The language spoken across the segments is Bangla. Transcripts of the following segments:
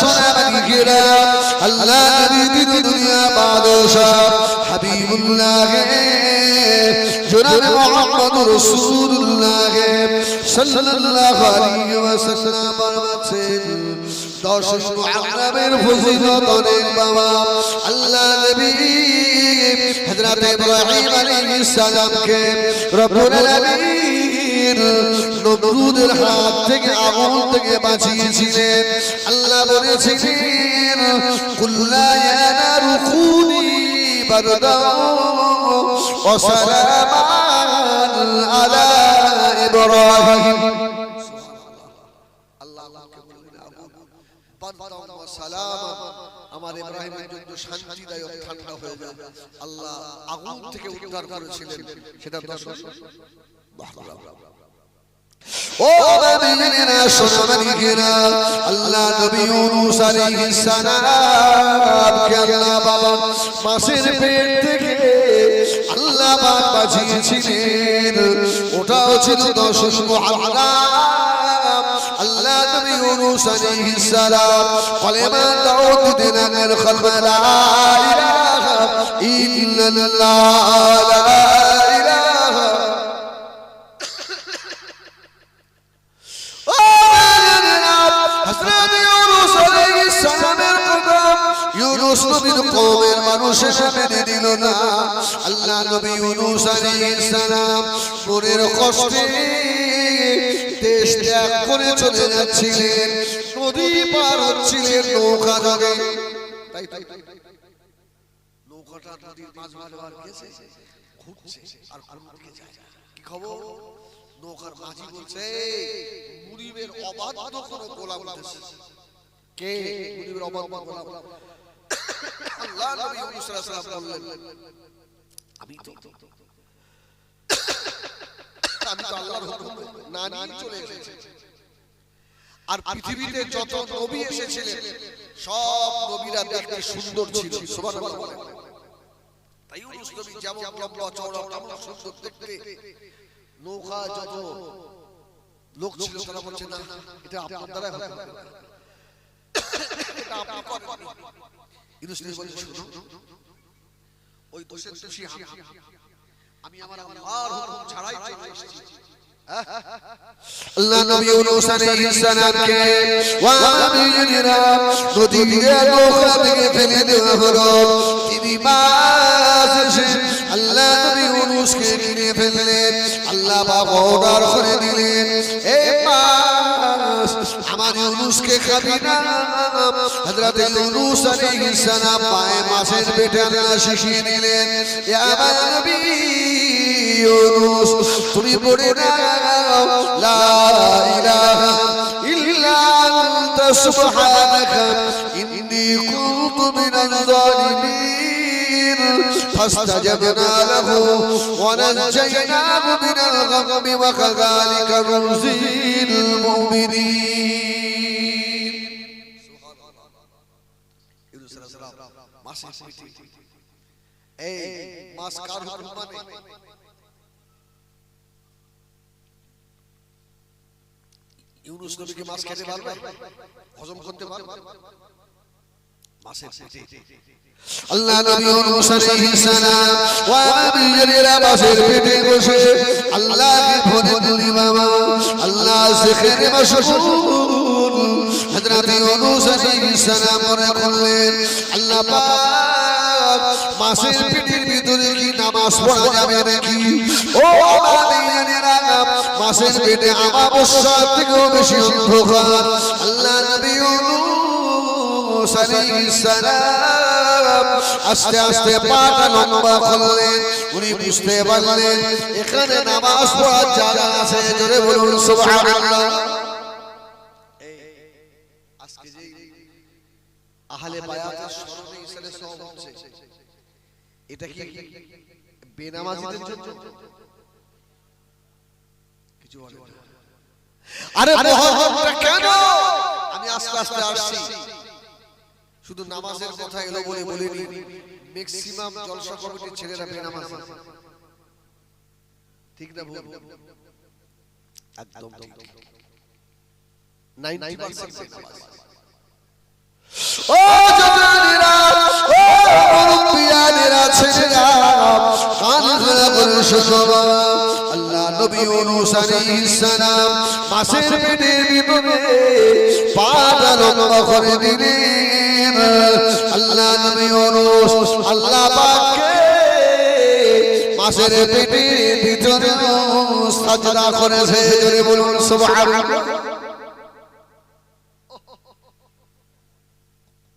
সোনামানিকেরা আল্লাহ নবী দিন দুনিয়া বাদশাহ হাবিবুল্লাহ জনাবে মুহাম্মদুর রাসূলুল্লাহ সাল্লাল্লাহু আলাইহি ওয়াসাল্লাম বলেছেন 10 মুহররমের ফজিলত অনেক বাবা আল্লাহ নবী হযরত ইব্রাহিম আলাইহিস সালামকে রব্বুল আলামিন নমরুদের হাত থেকে আগুন থেকে বাঁচিয়েছিলেন আল্লাহ বলেছিলেন কুল্লা ইয়া নারু কুনি বারদা ওয়া সালামান আলা ইব্রাহিম আমার ইব্রাহিমের জন্য শান্তিদায়ক ঠান্ডা হয়ে যায় আল্লাহ আগুন থেকে উদ্ধার করেছিলেন সেটা ও মুমিনেরা সোনামানিকেরা আল্লাহ নবী ইউনূস আলাইহিস সালামকে আল্লাহ বাবা মাছের পেট থেকে আল্লাহ পাক বাঁচিয়েছিলেন ওটাও ছিল 10 মুহররম আল্লাহ নবী ইউনূস আলাইহিস সালাম কলেমা দাউদ দিলেন খালমা লা ইলাহা ইল্লাল্লাহ লা ইলাহা হযরত ইউনূস আলাইহিস সালামের কথা ইউনূস নবীর কওমের মানুষের মেনে নিল না আল্লাহ নবী ইউনূস আলাইহিস সালাম মনের কষ্টে দেশ ত্যাগ করে চলে যাচ্ছিলেন নদী পার হচ্ছিলেন নৌকা যোগে তাই নৌকাটা নদীর মাঝ বরাবর গেছে ঘুরছে আর ঘুরতে যায় কি খবর নৌকার মাঝি বলছে মুরিবের অবাধ্য কোনো গোলাম উঠেছে কে মুরিবের অবাধ্য গোলাম আল্লাহ নবী ইউনূস আলাইহিস সালাম বললেন আমি তো আল্লাহর হুকুমে না নিয়ে চলে এসেছি আর পৃথিবীতে যত নবী এসেছিলেন সব নবীরা দেখতে সুন্দর ছিল সুবহানাল্লাহ বলেন তাই ইউনূস নবী যেমন লম্বা চওড়া তেমন সুন্দর দেখতে নৌকা যত লোক ছিল তারা বলছে না এটা আপনার দ্বারা হবে না এটা আপনি করেন ইউনূস নবী বলেন শুনো ওই দোষের দোষী আমি আমার আল্লাহর হুকুম ছাড়াই চলে এসেছি আল্লাহ নবী ইউনূস আলাইহিস সালামকে ওয়ামিরা নদীতে নৌকা থেকে ফেলে দেওয়া হলো তিনি মাছ এসে আল্লাহ নবী ইউনূসকে কিনে ফেললেন আল্লাহ পাক অর্ডার করে দিলেন এই মাছ আমার ইউনূসকে খাবি না হযরত ইউনূস আলাইহিস সালাম পায়ে মাছের পেটে আল্লাহ শিখিয়ে দিলেন ইয়া নবী ইউনূস তুমি পড়ে নাও লা ইলাহা ইল্লা আনতা সুবহানাকা ইন্নী কুনতু মিনাজ জালিমিন ফাস্তাজাবনা লাহু ওয়া নাজাইনাহু মিনাল গামমি ওয়া কাযালিকা নুনজিল মুমিনিন সুবহানাল্লাহ ইউনূস আলাইহিস সালাম মাছের পেটে এই মাছ কার হুকুম মানে ইউনূস নবীকে মাছ খেতে পারবে হজম করতে পারবে মাছের পেটে আল্লাহ নবী ইউনূস আলাইহিস সালাম ওয়া নবীরা মাছের পেটে বসে আল্লাহকে ভরে দিলি বাবা আল্লাহ জিকিরে মশগুল হযরত ইউনূস আলাইহিস সালাম মনে করলেন আল্লাহ পাক মাছের পেটের ভিতরে কি নামাজ পড়া যাবে নাকি ও আমাদেরা মাছের পেটে আমাবস্যা থেকেও বেশি অন্ধকার আল্লাহ নবী ইউনূস আলাইহিস সালাম আস্তে আস্তে পাটা লম্বা করলেন উনি বুঝতে পারলেন এখানে নামাজ পড়ার জায়গা আছে জোরে বলুন সুবহানাল্লাহ আজকে যে আহলে বায়াতের স্মরণে ইসলামের সওয়াব হচ্ছে এটা কি বেনামাজিদের জন্য কিছু বলে না আরে মুহররমটা কেন আমি আস্তে আস্তে আসছি শুধু নামাজের কথা এলো বলে বলিনি ম্যাক্সিমাম জলসা কমিটির ছেলেরা বেনামাজি ঠিক না ভুল একদম ঠিক 90% বেনামাজি ও জানেরা, ও মুরব্বিয়ানেরা, ছেলেরা, কান খাড়া করে শোনো। আল্লাহ নবী ইউনূস আলাইহিস সালাম মাছের পেটের ভিতরে পাটা লম্বা করে দিলেন। আল্লাহ নবী ইউনূস আল্লাহ পাককে মাছের পেটের ভিতরে সাজদা করেছে। জোরে বলুন সুবহানাল্লাহ।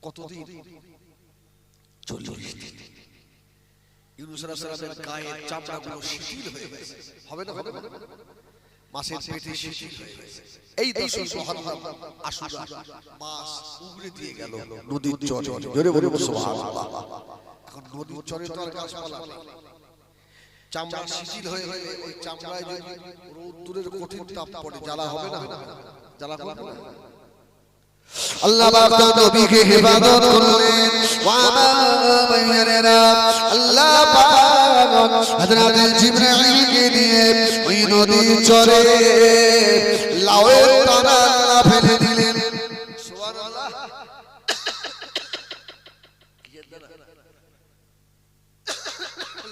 কতদিন? 40 দিন। ইউনূস আলাইহিস সালামের গায়ে চামড়াগুলো শিথিল হয়ে গেছে। হবে না? হবে না? মাছের পেটে শিথিল হয়ে গেছে। এই 10 মুহররম আশুরা মাছ উগরে দিয়ে গেল নদীর চরে। জোরে বলুন সুবহানাল্লাহ। এখন নদীর চরে তো আর গাছপালা নেই। চামড়া শিথিল হয়ে গেলে ওই চামড়ায় যদি রোদ্দুরের কঠিন তাপ পড়ে জ্বালা হবে না? জ্বালা হবে না? আল্লাহ পাক নবীকে হেফাজত করলেন। আল্লাহ পাক হযরত জিবরাইলকে দিয়ে ওই নদীর চরে লাউয়ের দানা ফেলে দিলেন। সুবহানাল্লাহ।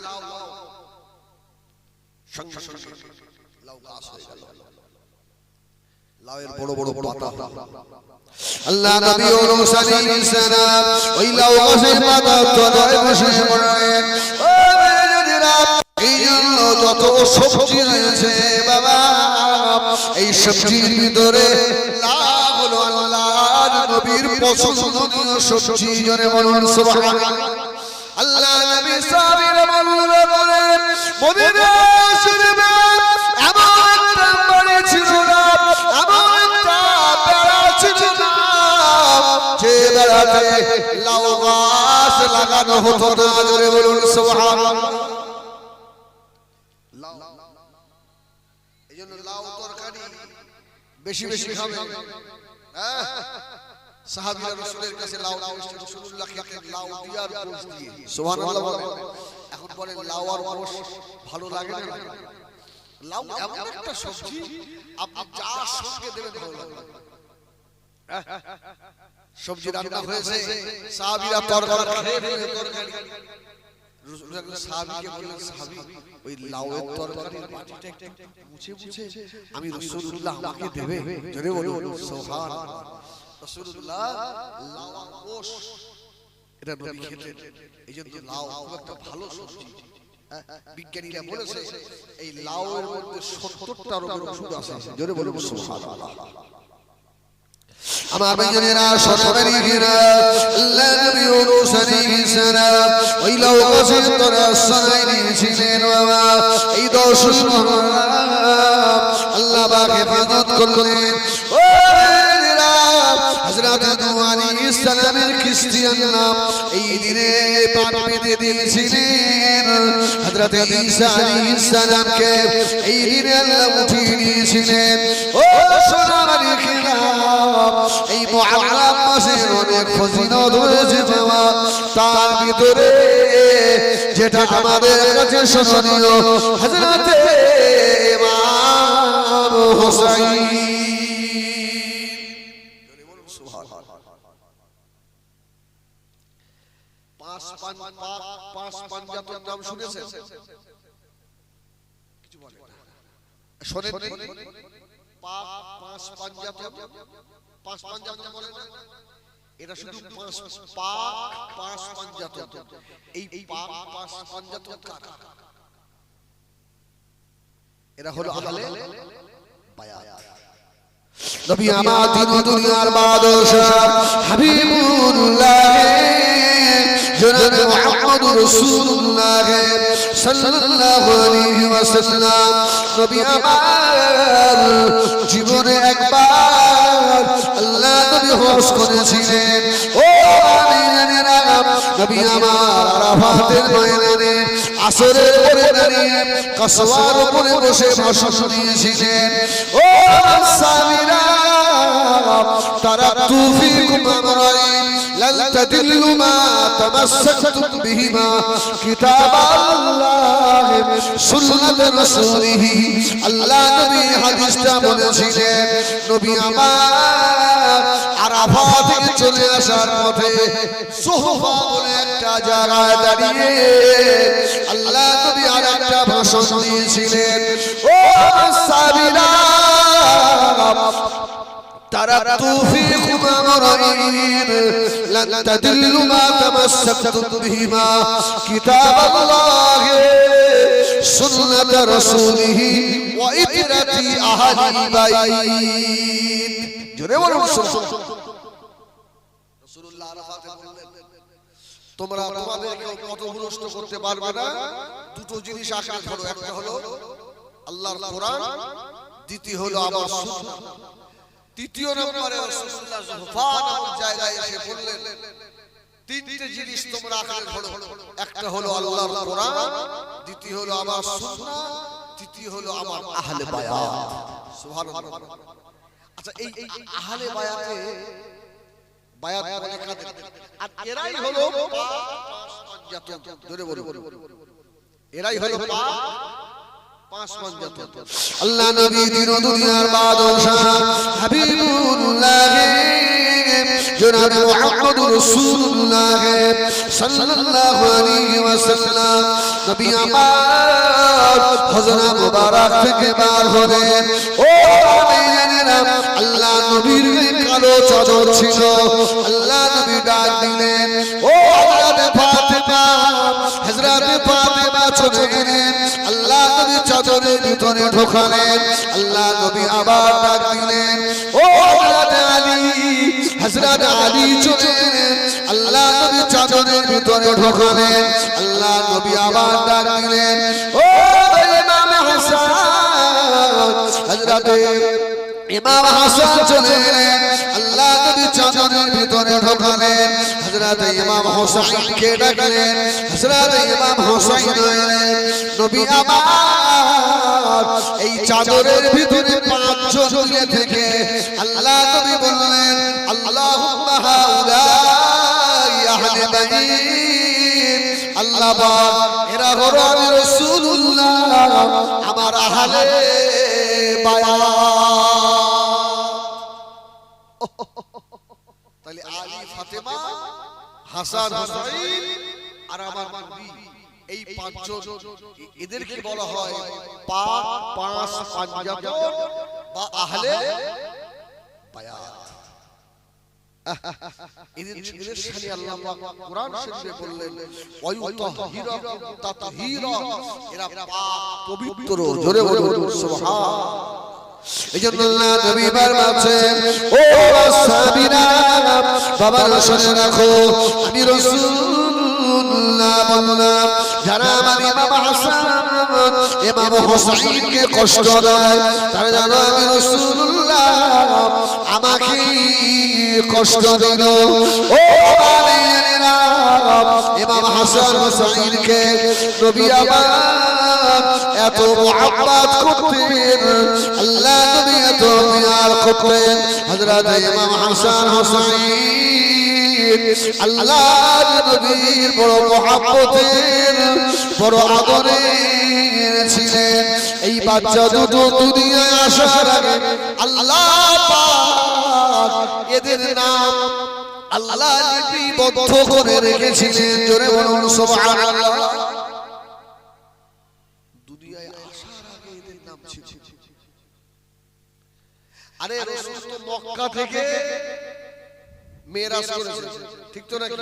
লাউ সঙ্গে সঙ্গে লাউ গাছ হয়ে গেল। লাউয়ের বড় বড় পাতা। আল্লাহ নবী ইউনূস আলাইহিস সালাম ওই লাউ গাছের পাতার তলায় বসে পড়লেন। ও মেয়েরা, এই জন্য যত সবজি রয়েছে বাবা, এই সবজির ভিতরে লাউ হলো আল্লাহর নবীর পছন্দনীয় সবজি। জোরে বলুন সুবহানাল্লাহ। আল্লাহ নবী সাহাবীরা বললেন, মদিনা শরীফে এমন একটা বাড়ি ছিল না, এমন একটা বেড়া ছিল না যে বেড়াতে লাউ গাছ লাগানো হতো না। জোরে বলুন সুবহানাল্লাহ। এই জন্য লাউ তরকারি বেশি বেশি খাবে। হ্যাঁ, সাহাবীরা রাসূলের কাছে লাউ এসেছে, রাসূলুল্লাহ খেতেন লাউ দিয়ে আর গোশ দিয়ে। সুবহানাল্লাহ বলেন। এখন বলেন লাউ আর গোশ ভালো লাগে না? লাউ এমন একটা সবজি আপনি যার সঙ্গে দেবেন ভালো লাগবে। সবজি রান্না হয়েছে, সাহাবীরা তরকারি খেয়ে তরকারি রাসূলুল্লাহ সাহাবীকে বললেন, সাহাবী ওই লাউয়ের তরকারির বাটিটা একটু মুছে মুছে আমি রাসূলুল্লাহ আমাকে দেবে। জোরে বলুন সুবহানাল্লাহ। রাসূলুল্লাহ লাউ গোশ এটা নবী খেতেন। এইজন্য লাউ খুব একটা ভালো সবজি। বিজ্ঞানীরা বলেছে এই লাউয়ের মধ্যে 70টা রোগের ওষুধ আছে। জোরে বলুন সুবহানাল্লাহ। আমার ভাইয়েরা সরকারি ঘিরা আল্লাহ নবী ইউনূস আলাইহিস সালাম ওই লাউ গাছের তলায় আশ্রয় নিয়েছিলেন বাবা। এই 10 মুহররম আল্লাহ পাক হেফাজত করলেন। ও হযরত নূহ আলাইহিস সালামের খ্রিস্টিয়ান নাম এই দিনে পাপ পেতে দিয়েছিলেন। হযরত ঈসা আলাইহিস সালামকে এই দিনে আল্লাহ উঠিয়ে নিয়েছিলেন। ও সোনার মালিকেরা, এই মুহররম মাসের অনেক ফজিলত রয়েছে বাবা। তার ভিতরে যেটা আমাদের কাছে স্মরণীয়, হযরত ইমাম হুসাইন। পাঁচ পাঞ্জাতের নাম শুনেছেন? কিছু বলেন না, শোনেন? পাঁচ পাঞ্জাত বলেন না, এটা শুধু পাঁচ পাঞ্জাত। এই পাঁচ পাঞ্জাত কারা? এরা হলো আহলে বায়াত। নবী আমার দিন দুনিয়ার বাদশাহ হাবিবুল্লাহ জনাব মুহাম্মদুর রাসূলুল্লাহ সাল্লাল্লাহু আলাইহি ওয়াসাল্লাম নবী আমার জীবনে একবার আল্লাহ নবী হজ করেছিলেন। ও আমিনেরা, নবী আমার আরাফাতের ময়দানে আসরের পরে দাঁড়িয়ে কসওয়ার উপরে বসে ভাষণ দিয়েছিলেন। ও সামিরা, তারাকতু ফীকুম আমরাইন লান তাদিল্লু মা তামাসসাকতুম বিহিমা কিতাবাল্লাহ সুন্নাত রাসূলিহি। আল্লাহ নবী হাদিসটা বলেছিলেন, নবী আমার আরাফা থেকে চলে আসার পথে সোহফা বলে একটা জায়গায় দাঁড়িয়ে আল্লাহ নবী আরেকটা ভাষণ দিয়েছিলেন, ও সাহাবীরা تركت فيكم أمرين لن تضلوا ما تمسكتم بهما كتاب الله سنة رسوله وإترتي أهل البيت জোরে বলুন রাসূলুল্লাহ আরাফাতে বললেন, তোমরা তোমাদেরকে পথভ্রষ্ট করতে পারবে না, দুটো জিনিস আঁকড়ে ধরো, একটা হলো আল্লাহর কোরআন, দ্বিতীয় হলো আমার সুন্নাহ। তৃতীয় নম্বরে রাসূলুল্লাহ যুহফা নামক জায়গায় এসে বললেন, তিনটে জিনিস তোমরা আঁকড়ে ধরো, একটা হলো আল্লাহর কোরআন, দ্বিতীয় হলো আমার সুন্নাহ, তৃতীয় হলো আমার আহলে বায়াত। সুবহানাল্লাহ। আচ্ছা, এই আহলে বায়াতে বায়াত বলে কাদের? আর এরাই হলো পাঁচ পাঞ্জাতন। জোরে বলো, এরাই হলো পাঁচ পাঞ্জাতন। আল্লাহ নবী দিন ও দুনিয়ার বাদশাহ হাবিবুল্লাহ জনাব মুহাম্মদুর রাসূলুল্লাহ সাল্লাল্লাহু আলাইহি ওয়াসাল্লাম নবী আমার হযরত মুবারক থেকে বার হলেন। ও মেয়েরা, আল্লাহ নবীর কালো চাদর ছিল, আল্লাহ নবী ডাক দিলেন, ও হযরত ফাতেমা, হযরত ফাতেমা চলে গেলেন, আল্লাহ নবী চাদরের ভিতরে ঢোকালেন, আল্লাহ নবী আবার ডাক দিলেন, ও হযরত আলী, হযরত আলী চলে গেলেন, আল্লাহ নবী চাদরের ভিতরে ঢোকালেন, আল্লাহ নবী আবার ডাক দিলেন, ও ইমাম হাসান, হযরত ইমাম হাসান চলে গেলেন, আল্লাহ নবী চাদরের ভিতরে ঢোকালেন, হযরত ইমাম হোসেনকে ডাকলেন, হযরত ইমাম হোসেন এলেন, নবী আমার এই চাদরের ভিতরে পাঁচজন মিলে থেকে আল্লাহ নবী বললেন, আল্লাহুম্মা হাউলাই আহলে বাইত, আল্লাহ পাক এরা হলো আমি রাসূলুল্লাহ, আমার আহলে বায়াত। তাহলে আলী, ফাতেমা, হাসান, হুসাইন আর আমার নবী, এই পাঁচজন, এদেরকে বলা হয় পাঁচ পাঞ্জাতন বা আহলে বায়াত। এদের শানে আল্লাহ পাক কোরআন শরীফে বললেন, ওয়ায়ুতাহহিরাকুম তাতহীরা, এরা পাক পবিত্র। জোরে বলুন সুবহান। এজন্য আল্লাহ নবী বারবারছেন, ও সাহাবীরা বাবা শুনে রাখো, আমি রাসূলুল্লাহ বললাম, যারা আমার ইমাম হাসান ইমাম হোসেনকে কষ্ট দেয় তারা জানো আমি রাসূলুল্লাহ আমাকে কষ্ট দিল। ও বাবারা, ইমাম হাসান হোসেনকে নবী আমার এত মুহাব্বত করতেন, আল্লাহ নবী এত প্যার করতেন, হযরত ইমাম হাসান হোসেন আল্লাহর নবীর বড় মুহাব্বতের বড় আদরের ছিলেন। এই বাচ্চা দুটো দুনিয়ায় আসার আগে আল্লাহ পাক এদের নাম আল্লাহ লিপিবদ্ধ করে রেখেছিলেন। জোরে বলুন সুবহানাল্লাহ। দুনিয়ায় আসার আগে এদের নাম ছিল। আরে রাসূল তো মক্কা থেকে মেরাজ করেছেন, ঠিক তো নাকি?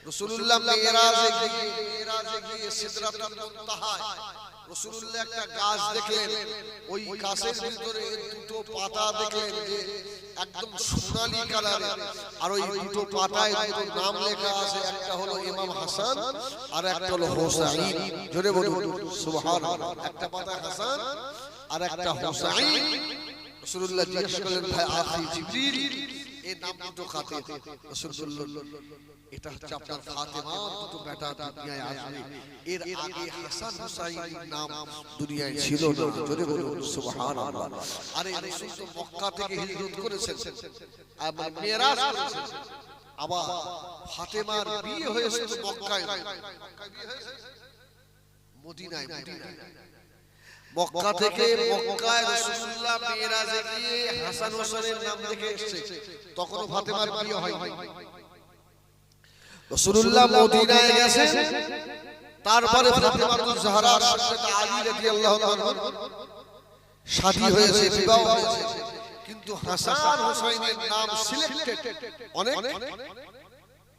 রাসূলুল্লাহ মেরাজে গিয়ে সিদরাতুল মুনতাহা রাসূলুল্লাহ একটা গাছ দেখলেন, ওই গাছের ভিতরে দুটো পাতা দেখলেন যে একদম সোনালী কালারের, আর ওই দুটো পাতায় দুটো নাম লেখা আছে, একটা হলো ইমাম হাসান আর একটা হলো হোসাইন। জোরে বলুন সুবহানাল্লাহ। একটা পাতা হাসান আর একটা হোসাইন। রাসূলুল্লাহ জিজ্ঞেস করলেন, ভাই আখি জিবরিল এই নাম দুটো কাকে? রাসূলুল্লাহ, এটা হচ্ছে আপনার ফাতেমা, দুটো বেটা দুনিয়ায় আসবে, এর আগে হাসান হুসাইনের নাম দুনিয়ায় ছিল না। জোরে বলুন সুবহানাল্লাহ। আরে রাসূল তো মক্কা থেকে হিজরত করেছেন, আবার মেরাজ করেছেন, আবার ফাতেমার বিয়ে হয়েছে তো মক্কায়, মক্কায় বিয়ে হয়েছে মদিনায়। মক্কা থেকে মক্কায় রাসূলুল্লাহ মিরাজে গিয়ে হাসান হোসেনের নাম দেখে এসেছে, তখন ফাতেমার বিয়ে হয়নি। রাসূলুল্লাহ মদিনায় গেছেন, তারপরে ফাতেমাতুজ জাহরার সাথে আলী রাদিয়াল্লাহু তাআলা শাদী হয়েছে, বিবাহ হয়েছে, কিন্তু হাসান হোসেনের নাম সিলেক্টেড অনেক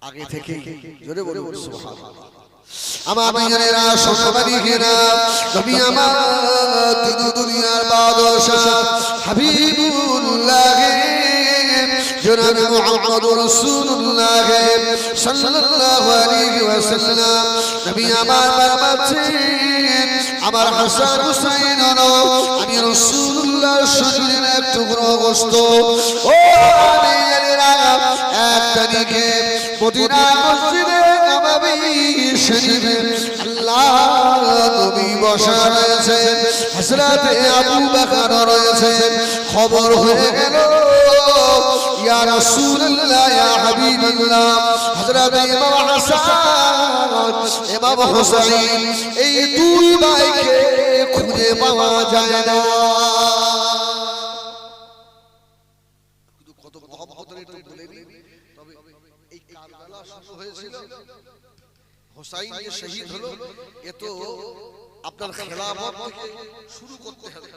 আগে থেকে। জোরে বলুন সুবহানাল্লাহ। আমার ভাইয়েরা সোনাবাড়িরা, নবী আমার তিন দুনিয়ার বাদশাহ হাবিবুল্লাহ জনাব মুহাম্মদুর রাসূলুল্লাহ সাল্লাল্লাহু আলাইহি ওয়াসাল্লাম, নবী আমার ফরমাচ্ছেন আমার হাসান হুসাইন হলো আমি রাসূলুল্লাহর শরীরের এক টুকরো গোশত। ও ভাইয়েরা, এক তারিখে মদিনা মসজিদে নববী শরীফে আল্লাহ নবী বসা রয়েছে, হযরতে আবু বকর রয়েছে। খবর হয়ে গেল ইয়া রাসূলুল্লাহ ইয়া হাবিবাল্লাহ, হযরত ইমাম হাসান ইমাম হুসাইন এই দুই ভাইকে খুঁজে পাওয়া যায় না। কত মহব্বতের একটু বলে দিই, তবে এই কারবালা শুরু হয়েছিল, হুসাইন যে শহীদ হলো, এ তো আপনার খেলাফত থেকে শুরু করতে হবে,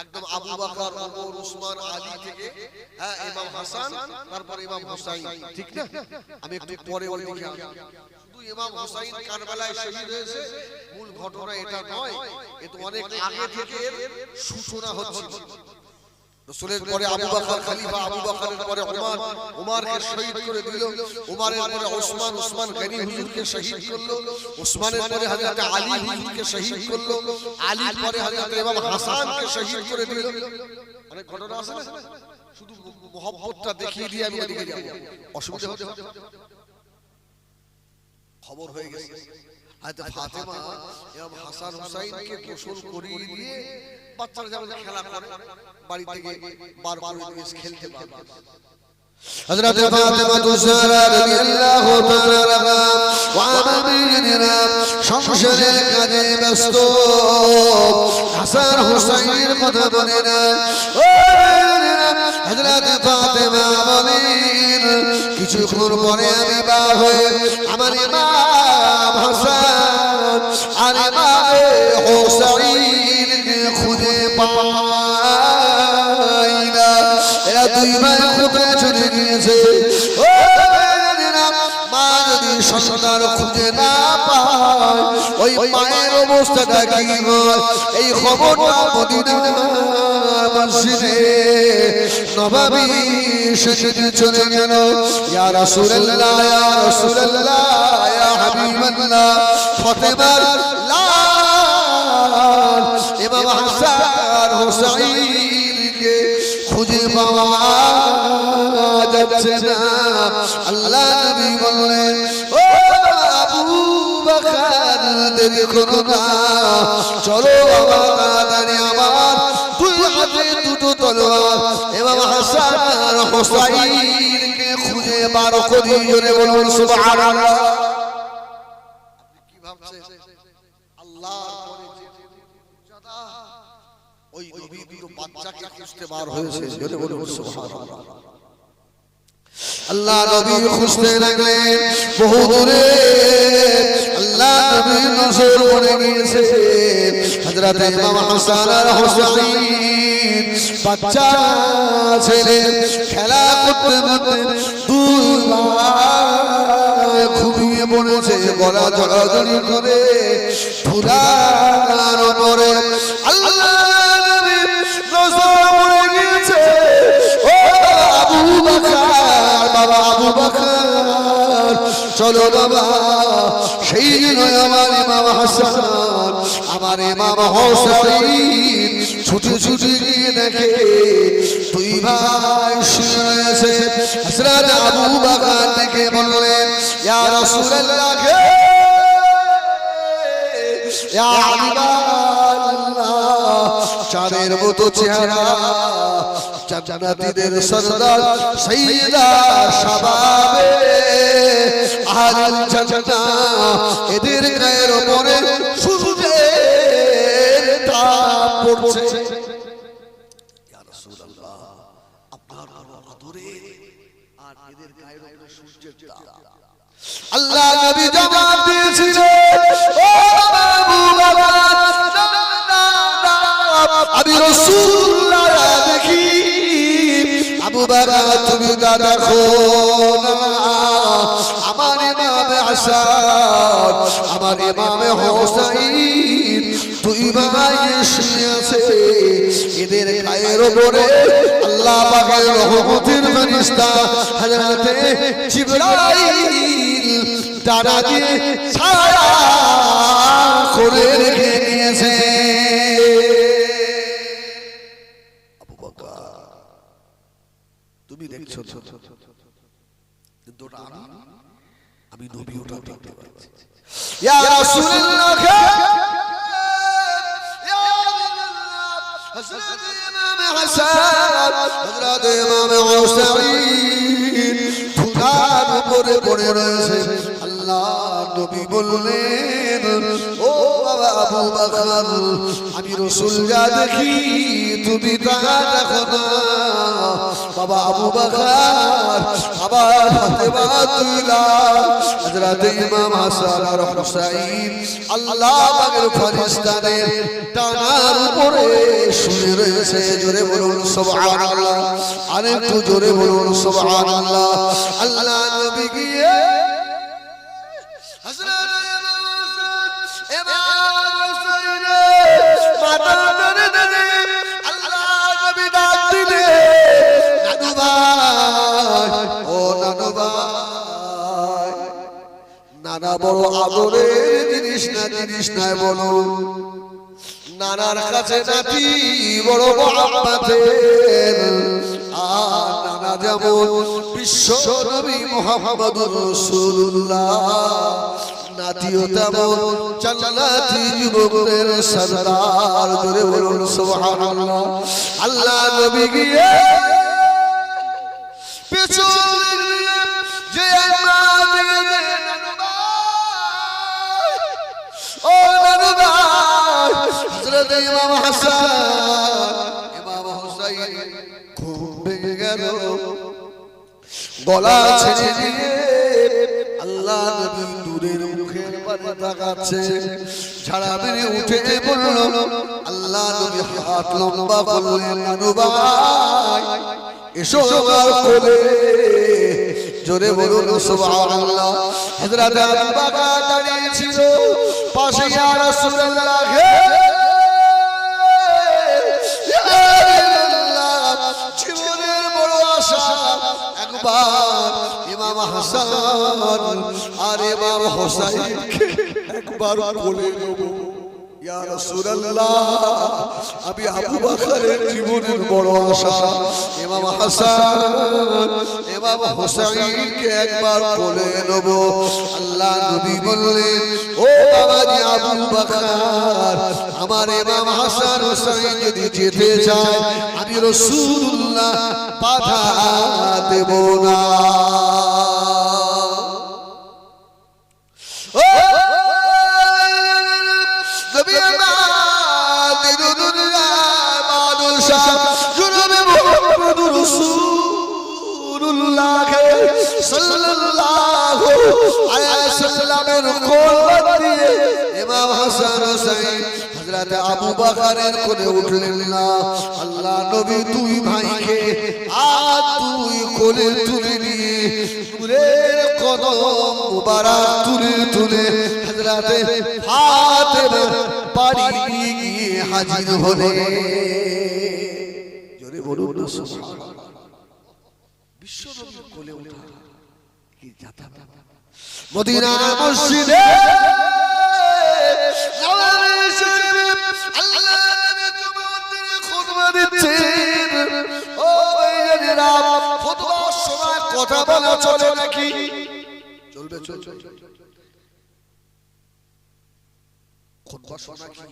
একদম আবু বকর, ওমর, উসমান, আলী থেকে, হ্যাঁ, ইমাম হাসান, তারপর ইমাম হুসাইন, ঠিক না? আমি একটু পরে ওই দিকে আসব। শুধু ইমাম হুসাইন কারবালায় শহীদ হয়েছে মূল ঘটনা এটা নয়, এ তো অনেক আগে থেকে সূচনা হচ্ছিল। রাসূলের পরে আবু বকর খলিফা, আবু বকরের পরে ওমর, ওমরকে শহীদ করে দিল, ওমরের পরে ওসমান, ওসমান গনি হুজুরকে শহীদ করলো, ওসমানের পরে হযরত আলী হুজুরকে শহীদ করলো, আলীর পরে হযরত ইমাম হাসানকে শহীদ করে দিল। অনেক ঘটনা আছে না, শুধু মোহব্বতটা দেখিয়ে দিয়ে আমি এদিকে যাব, অসুবিধা হচ্ছে। খবর হয়ে গেছে হযরত ফাতেমা ইমাম হাসান হুসাইনকে গোসল করিয়ে দিয়ে বাচ্চারা যেমন খেলা করে বাড়ি থেকে বার করে দিয়ে খেলতে পারবে। হযরত ফাতেমাতুজ জাহরা রাদিয়াল্লাহু তাআলা আনহা ওয়া আমিনা সংসারের কাজে ব্যস্ত, হাসান হুসাইনের কথা বলে না। ও হযরত ফাতেমা বলেন কিছুক্ষণ পরে আমি বিবাহ হয়ে আমার ইমাম হাসান আর ইমাম হুসাইনকে খুঁজে পাই না, এরা দুই ভাই কোথায় চলে গিয়েছে। ও মা যদি সন্তান খুঁজে না পায় ওই মায়ের অবস্থাটা কি হয়, এই খবরটা মদিনা মসজিদে নববী শরীফে চলে গেল। ইয়া রাসূলুল্লাহ, ইয়া রাসূলুল্লাহ, ইয়া হাবিবাল্লাহ, ফাতেমার লাল ইমাম হাসান হুসাইনকে খুঁজে পাওয়া যাচ্ছে না। আল্লাহ নবী বললেন, ও আবু বকর দেরি করো না, চলো বাবা তাড়াতাড়ি আমার দুই হাতে দুটো তলোয়ার ইমাম হাসান আর হুসাইনকে খুঁজে বার করি। জোরে বলুন সুবহানাল্লাহ। আপনি কি ভাবছেন আল্লাহর পরে যে মর্যাদা, ওই নবী দুটো বাচ্চাকে খুঁজতে বার হয়েছে। জোরে বলুন সুবহানাল্লাহ। আল্লাহ নবী খুঁজতে লাগলেন বহু দূরে, আল্লাহ নবী নজর পড়ে গিয়েছে হযরত ইমাম হাসান আর হুসাইন বাচ্চা ছেলে খেলা করতে করতে দুই ভাই ঘুমিয়ে পড়েছে, গলা জড়াজড়ি করে ধুলার উপরে। আল্লাহ নবী নজর পড়ে গিয়েছে, ও আবু বকর, বাবা আবু বকর চলো বাবা, সেই জন্য আমার ইমাম হাসান আমার ইমাম হুসাইন ছুটে ছুটে গিয়ে দেখে দুই ভাই শুয়ে রয়েছে। হযরত আবু বকর দেখে বললেন, ইয়া রাসূলুল্লাহ, ইয়া হাবিবাল্লাহ, চাঁদের মতো চেহারা, জান্নাতীদের সরদার সাইয়্যিদা শাবাবে আহলুল জান্নাহ, এদের গায়ের উপরে সূর্যের তাপ আর এদের গায়ের উপরে সূর্যের তাপ। আল্লাহ নবী জবাব দিয়েছিলেন, ও আবু বকর, আমি রাসূলুল্লাহ দেখি। আবু বকর তুমি দেখো না, আমার ইমামে হাসান, আমার ইমামে হোসেন দুই ভাই শুয়ে আছে, এদের গায়ের উপরে আল্লাহ পাকের রহমতের ফেরেশতা হযরতে জিবরাইল ডানা দিয়ে ছায়া করে রেখে দিয়েছে। আবু বকর তুমি দেখছো কিন্তু আমি নবী ওটা দেখতে পাচ্ছি। ইয়া রাসূলুল্লাহ, হযরত ইমাম হাসান, হযরত ইমাম হুসাইন ধুলার উপরে পড়ে রয়েছে। আল্লাহ নবী বললেন, ও বাবা আবু বকর, আমি রাসূল যা দেখি তুমি তা দেখো না। বাবা আবু বকর, আবার ফাতেমা তুইলা হযরত ইমাম হাসান আর হুসাইন আল্লাহ পাকের ফেরেশতাদের ডানার উপরে শুয়ে রয়েছে। জোরে বলুন সুবহানাল্লাহ, আরেকটু জোরে বলুন সুবহানাল্লাহ। আল্লাহ নবী গিয়ে হযরত ইমাম হাসান ইমাম হুসাইনের মাথা ধরে ধরে আল্লাহ নবী ডাক দিলে, নানু ভাই, ও নানু ভাই। নানা বড় আদরের জিনিস না, জিনিস নাই বলো। নানার কাছে নাতি বড় মহব্বতের, আর নানা যেমন বিশ্ব নবী মুহাম্মদুর রাসূলুল্লাহ, নাতিও তেমন জান্নাতি যুবকদের সরদার। জোরে বলুন সুবহানাল্লাহ। আল্লাহ নবী গিয়ে পেছনে যে ও নানু ভাই, হযরত ইমাম হাসান ইমাম হুসাইন ঘুম ভেঙে গেল, গলা ছেড়ে দিয়ে আল্লাহ নবী দূরের মুখের পানে তাকাচ্ছে। ঝাড়া মেরে উঠে পড়ল। আল্লাহ নবী হাত লম্বা করলেন, নানু ভাই এসো আমার কোলে। জোরে বলুন সুবহানাল্লাহ। হযরত আবু বকর দাঁড়িয়ে ছিল পাশে। ইয়া রাসূলুল্লাহ, জীবনের বড় আশা একবার ইমাম হাসান আর ইমাম হোসেনকে একবার কোলে নেব। ইয়া রাসূলুল্লাহ, আমি আবু বকরের জীবনের বড় আশা ইমাম হাসান ইমাম হোসেনকে একবার কোলে নেব। আল্লাহ নবী বললেন, ও বাবাজি আবু বকর, আমার ইমাম হাসান হোসেন যদি যেতে চায় আমি রাসূলুল্লাহ বাধা দেব না। সাল্লাল্লাহু আলাইহি সাল্লামের কোল দিয়ে ইমাম হাসান হোসেন হযরত আবু বকরের কোলে উঠলেন না। আল্লাহ নবী দুই ভাইকে আর দুই কোলে তুলে নিয়ে নূরের কদম মুবারক তুলে তুলে হযরত ফাতেমা বাড়ি গিয়ে হাজির হলেন। জোরে বলুন না সুবহানাল্লাহ। বিশ্ব নবীর কোলে ওঠা কি জাতা। মদিনা মসজিদে নববী শরীফে আল্লাহ নবী জুমার খুতবা দিচ্ছেন। ও ভাইয়েরা, খুতবার সময় কথা বলা চলে নাকি? চলবে, চলবে। খুতবার সময় কি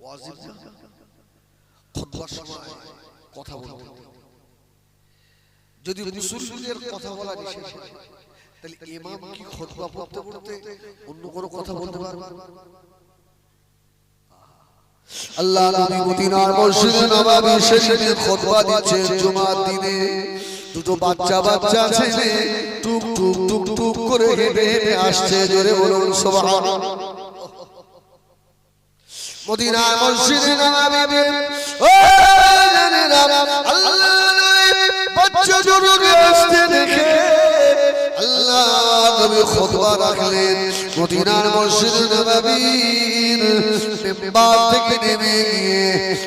ওয়াজিব না? খুতবার সময় কথা বলতে যদি মুসল্লিদের কথা বলা নিষেধ, তাহলে ইমাম কি খুতবা পড়তে পড়তে অন্য কোনো কথা বলতে পারবে? আল্লাহ নবী মদিনার মসজিদে নববী শরীফে খুতবা দিচ্ছেন জুমার দিনে। দুটো বাচ্চা বাচ্চা ছেলে টুক টুক টুক টুক করে হেঁটে হেঁটে আসছে, জোরে বলুন সুবহানাল্লাহ। মদিনা মসজিদে নববীতে ও জানেরা আল্লাহ বাচ্চা জোরে আসতে দেখে আল্লাহ নবী খুতবা রাখলেন। মদিনার মসজিদ নববীর মিম্বার থেকে নেমে গিয়ে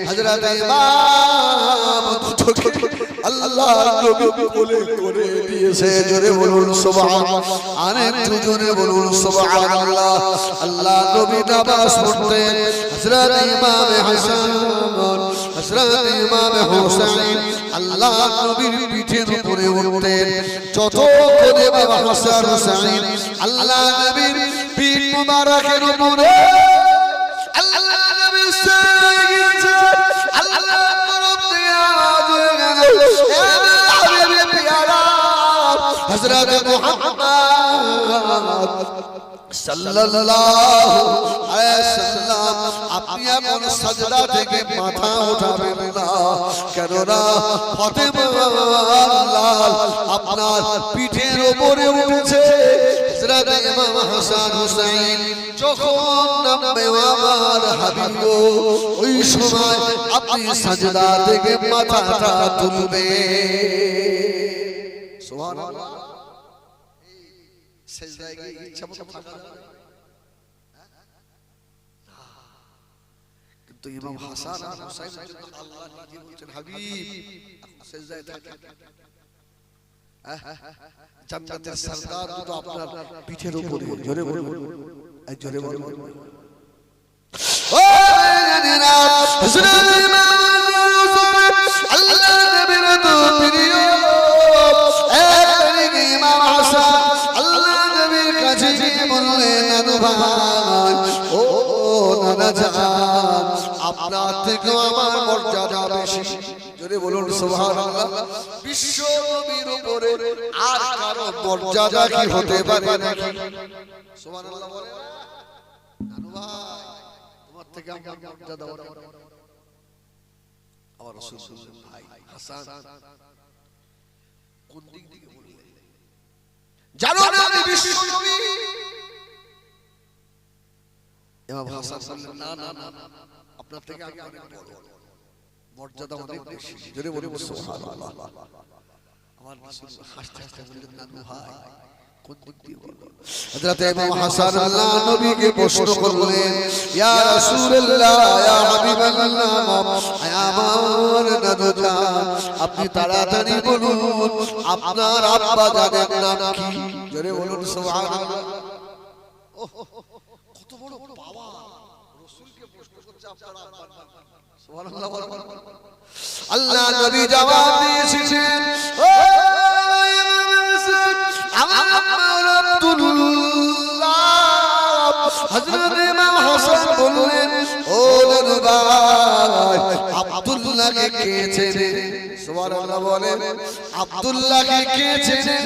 হযরত ইমাম দুটোকে আল্লাহ নবী কোলে করে দিয়েছে, জোরে বলুন সুবহানাল্লাহ। আরেকটু জোরে বলুন সুবহানাল্লাহ। আল্লাহ নবী নামাজ পড়তেন, হযরত ইমাম হাসান হযরত ইমাম হুসাইন আল্লাহ নবীর পিঠের উপরে উঠতেন। যত করে বাবা হাসান হুসাইন আল্লাহ নবীর পিঠ মুবারকের উপরে আল্লাহ নবী সাইয়েছে, আল্লাহ তরফ থেকে আওয়াজ হয়ে গেল, এ হাবিবে পিয়ারা হযরত মুহাম্মদ সাল্লাল্লাহু আলাইহি সাল্লাম, আপনি এখন সাজদা থেকে মাথা উঠাবেন না, কেননা ফাতেমা লাল আপনার পিঠের উপরে উঠেছে। হযরত ইমাম হাসান হুসাইন যখন নামবে আমার হাবিব, ওই সময় আপনি সাজদা থেকে মাথাটা তুলবেন। সুবহানাল্লাহ। সেজদায় গিয়ে ইচ্ছা মতো থাকা যাবে না, কিন্তু ইমাম হাসান আর হুসাইনের জন্য আল্লাহ নিজে বলছেন, হাবিব সেজদায় থাকেন। জান্নাতের সরদার দুটো আপনার পিঠের উপরে, জোরে বলুন, জোরে বলুন। ও জানেরা হযরত ইমাম আল্লাহ নবীর তো প্রিয় ইমাম হাসান আল্লাহ নবীর কাছে গিয়ে বললেন, নানু ভাই, ও নানা জান, আপনার থেকে আমার মর্যাদা বেশি, জোরে বলুন সুবহানাল্লাহ। বিশ্ব নবীর উপরে আর কারো মর্যাদা কি হতে পারে নাকি? সুবহানাল্লাহ বলে, নানু ভাই তোমার থেকে আমার মর্যাদা অনেক। আমার রাসূল বললেন, ভাই হাসান কোন দিক থেকে বললেন? জানো না আমি বিশ্ব নবী? ইমাম হাসান বললেন, না না না, আপনার থেকে আমি অনেক বড়, মর্যাদা অনেক বেশি, জোরে বলুন সুবহানাল্লাহ। আমার রাসূল হাসতে হাসতে বললেন, নানু ভাই কোন দিক দিয়ে বললেন? হযরত ইমাম হাসান আল্লাহ নবীকে প্রশ্ন করলেন, ইয়া রাসূলুল্লাহ, ইয়া হাবিবাল্লাহ, আমার নানু জান, আপনি তাড়াতাড়ি বলুন আপনার আব্বা জানের নাম কি? জোরে বলুন সুবহানাল্লাহ। কত বড় পাওয়া, রাসূলকে প্রশ্ন করছে আপনার আব্বার নাম। সুবহানাল্লাহ। আল্লাহ নবী জবাব দিয়েছেন, ও আমার আব্দুল্লাহ। হযরত ইমাম হাসান বললেন, ও নানু ভাই, আব্দুল্লাহকে কে চেনে? সুবহানাল্লাহ বলেন, আব্দুল্লাহকে কে চেনে?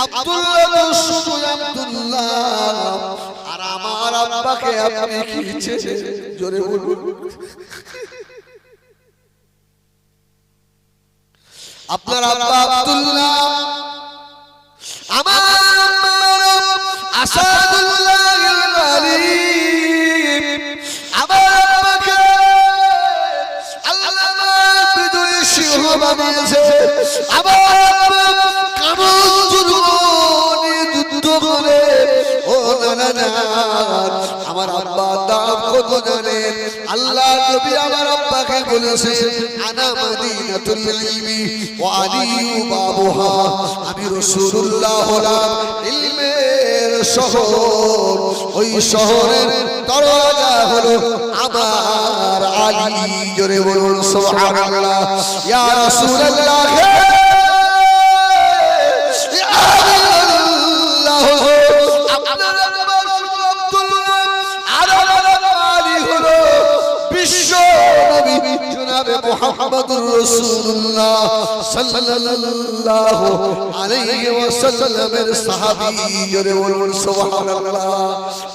আব্দুল্লাহ তো শুধু আব্দুল্লাহ, আর আমার আব্বাকে আপনি কি চেনেন? জোরে বলুন। আপনার আব্বা আব্দুল্লাহ, আমার আসাদুল্লাহ গালিব, আমার আব্বাকে আল্লাহ বিজয়ী সিংহ বানিয়েছে। আমার আব্বা কামল যুদ্ধে যুদ্ধ করে, ও নানা জান, আমার আব্বার নাম কত জানেন? আল্লাহ নবী আমার আব্বাকে বলেছে, আনা মাদিনাতুল ইলমি ওয়া আলিয়ু বাবুহা, আমি রাসূলুল্লাহ হলাম ইলমের শহর, ওই শহরের দরজা হলো আমার আলী। জোরে বলুন সুবহানাল্লাহ। ইয়া রাসূলুল্লাহ, জনাবে মুহাম্মদুর রাসূলুল্লাহ সাল্লাল্লাহু আলাইহি ওয়াসাল্লামের সাহাবী জোরে বলুন সুবহানাল্লাহ।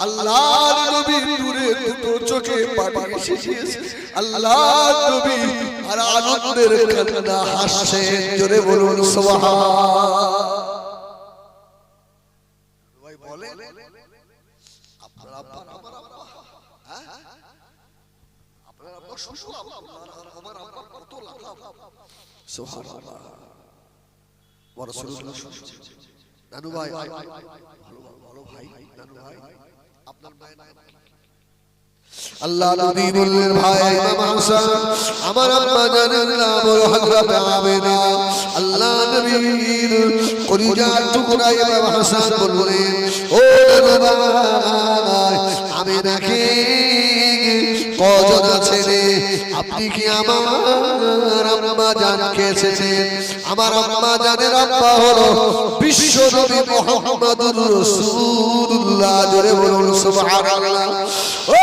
আল্লাহর নবী দূরে দুটো চোখে পানি এসেছে, আল্লাহর নবী আর আনন্দের কান্না হাসছে, জোরে বলুন সুবহানাল্লাহ। ভাই বলে আপনার আব্বা আমার আব্বা, হ্যাঁ আপনার আব্বা শ্বশুর আমার আব্বা কত লাভ, সুবহানাল্লাহ। ওয়া রাসূলুল্লাহ নানু ভাই ভালো ভালো ভাই, নানু ভাই আপনার ভাই আল্লাহ নবী বললেন ভাই ইমাম হাসান আমার আম্মা জানের নাম হলো হযরত আমিনা। আল্লাহ নবীর কলিজার টুকরা ইমাম হাসান বললেন ও নানু ভাই আমিনাকে কজন ছেলে আপনি কি আমার আম্মা জানকে এসেছেন? আমার আম্মা জানের আব্বা হলো বিশ্ব নবী মুহাম্মদুর রাসূলুল্লাহ, জোরে বলুন সুবহানাল্লাহ। ও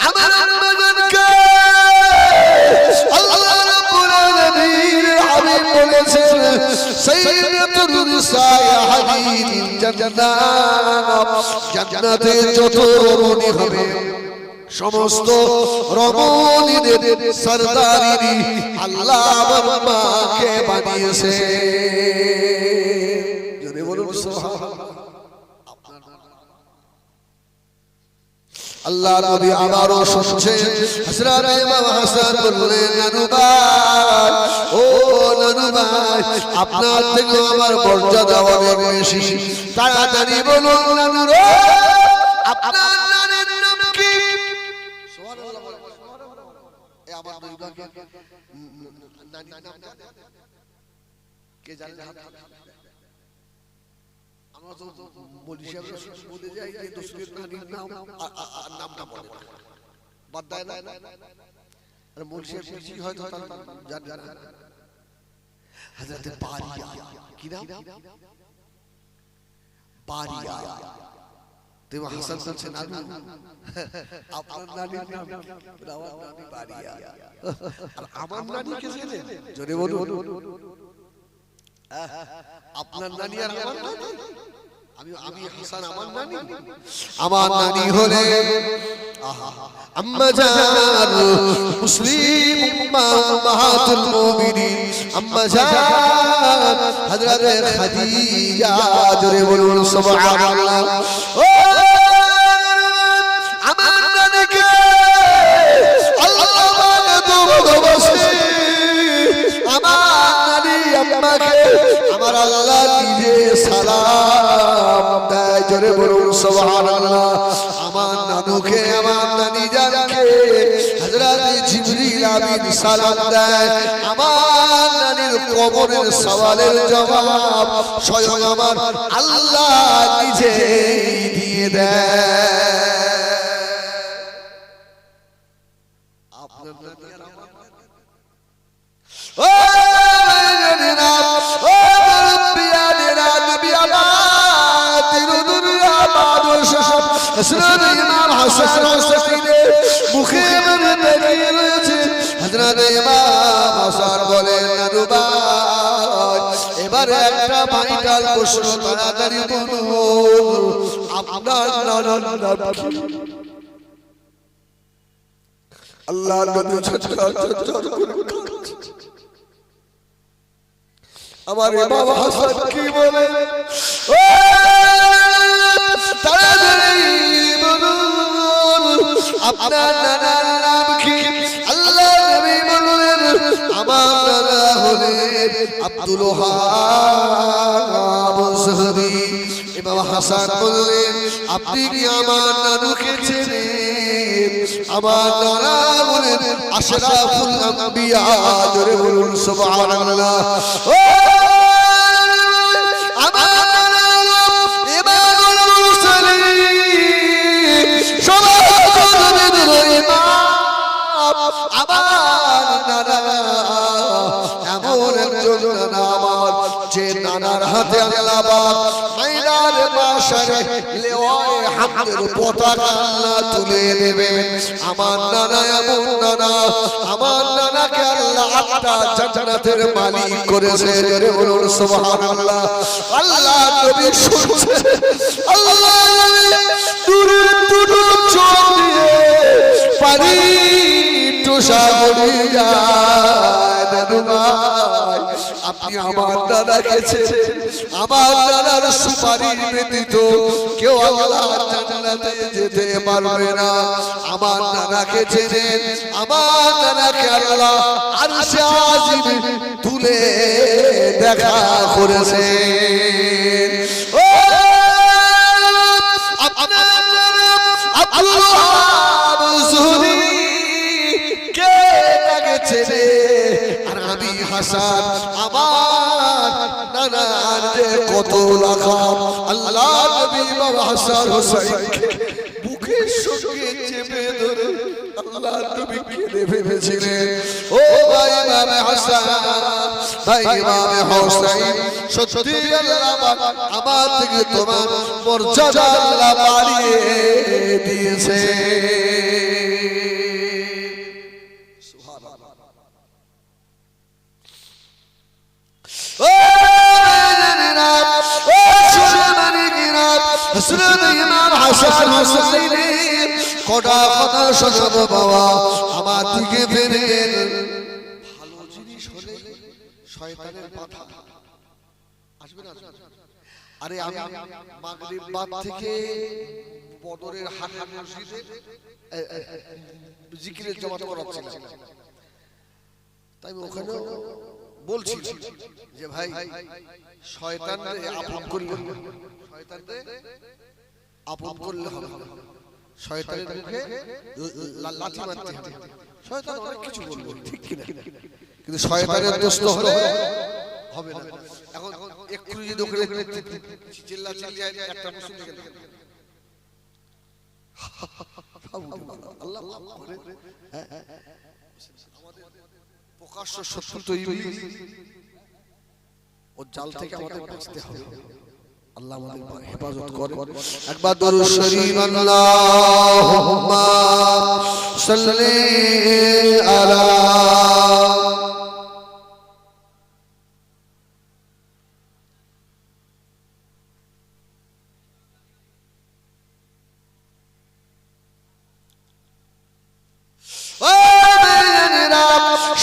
আমার আম্মা জানকে আল্লাহ রাব্বুল আলামিন হাবিব বলেছেন সাইয়্যিদাতুল নিসাইল জান্নাত, জান্নাতে যত রমণী হবে সমস্ত রমণীদের সরদারিনী আল্লাহ আমার মাকে বানিয়েছে, জোরে বলুন সুবহানাল্লাহ। আল্লাহ নবী আবারও শুনছেন হযরত ইমাম হাসান বললেন নানু ভাই ও নানু ভাই আপনার থেকে আমার মর্যাদা অনেক বেশি, তাড়াতাড়ি বলুন নানু রে আপনার নানের নাম কি? সুবহানাল্লাহ এ আমার দৈবাকে নানির নাম কে জানে? আমরা তো বলি সাহেব বলে যাই যে দোস্তের নানির নাম আর নামটা বলে না, বাদ দেয় না। আর মুলশি বেশি হয়তো জান জান হযরত বারিয়া কি নাম? বারিয়া। দেবা হাসান বলছেন নানু আপনার নানির নাম আমার নানি বারিয়া, আর আমার নানি কে জানেন? জোরে বলুন আপনার নানি আর আমার নানি, আমি হাসান আমার নানি, আমার নানি হলে আম্মা জান মুসলিম উম্মাহাতুল মুমিনিন আম্মা জান হযরত খাদিজা, জোরে বলুন সুবহানাল্লাহ। ও আমার নানিকে আল্লাহ ভালোবাসে, আমার নানি আম্মাকে আমার আল্লাহ নিজে সালাম দেয়, জোরে বলুন সুবহানাল্লাহ। আমার নানুকে আমার নানি জানকে হযরত জিবরিল আমিন সালাম দেয়, আমার নানির কবরের সওয়ালের জবাব স্বয়ং আমার আল্লাহ নিজে দিয়ে দেয়। আপনার নানি আর আমার ও জানেনা ও রব্বিয়া নেনা নবী আমার তিরুদুনিয়া বাদশ হযরত ইমাম হাসান হুসাইনের মুখে মনে রয়েছে। হযরত ইমাম হাসান বলেন নানু ভাই এবারে একটা ভাইটাল প্রশ্ন তাড়াতাড়ি বলুন আপনার নানার নাম কি? আল্লাহর নবী চটচট করে আমার ইমাম হাসান কি বলে ও তাড়াতাড়ি বলুন আপনার নানার নাম কি? আল্লাহ নবী বললেন আমার নানা হলেন আব্দুল ওয়াহাব সাহাবী। ইমাম হাসান বললেন আপনি কি আমার নানুকে চেনেন? আমার নানা বলেন আশরাফুল আম্বিয়া, জোরে বলুন সুবহানাল্লাহ। ও আমার নানা ইমামুল মুরসালিন সমাজের ইমাম, আমার নানা এমন একজন নানা আমার যে নানার হাতে আল্লাহ পাক মাইনার মাশারে লেওয়ায়ে হামদের পতাকা আল্লাহ তুলে দেবেন। আমার নানা এমন নানা, আমার নানাকে আল্লাহ আটটা জান্নাতের মালিক করেছে। জোরে বলুন সুবহানাল্লাহ। আল্লাহ নবী শুনছে, আল্লাহ দূরে দূরে চোখ দিয়ে পানি তুষা পড়ে যায়। দাদু ভাই, আপনি আমার দাদাকে চেনেন, আমার দাদার সুপারিশ ব্যতীত কেউ আল্লাহ জান্নাতে যেতে পারবে না। আমার দাদাকে চেনেন, আমার দাদাকে আল্লাহ আরশে আজিমে তুলে দেখা করেছে। ও আব্দুল্লাহ বুজুরি কে তাকে চেনে? আর আমি হাসান, আমার নানার যে কত লাগাম। আল্লাহ নবী বাবা হাসান হোসেনকে বুকের সঙ্গে চেপে ধরে আল্লাহ নবী কেঁদে ফেলেছিলেন। ও ভাই ইমাম হাসান, ভাই ইমাম হোসেন, সত্যি আল্লাহ আমার থেকে তোমার মর্যাদা আল্লাহ বাড়িয়ে দিয়েছে। আমার দিকে ফেরেন। ভালো জিনিস হলে শয়তানের কথা আসবে না। আরে আমি মাগরিব বাদ থেকে বদরের হাটের মসজিদে জিকিরের জমাত করাচ্ছিলাম। তাই ওখানে বলছি যে ভাই শয়তানকে আপন করলে, শয়তানকে আপন করলে হবে, শয়তানের মুখে লাঠি মারতে হবে। শয়তান অনেক কিছু বলবে, ঠিক কিনা? কিন্তু শয়তানের দোস্ত হলে হবে না। এখন একটু যদি ওখানে চিল্লা চিল্লি একটা মুসলিম দেখেন, আল্লাহ করে আমাদের প্রকাশ্য শত্রু তো ইবলিস, ও জাল থেকে আমাদের বাঁচতে হবে। আল্লাহ আমাদের হেফাজত করে। একবার দরুদ শরীফ আল্লাহুম্মা সাল্লি আলা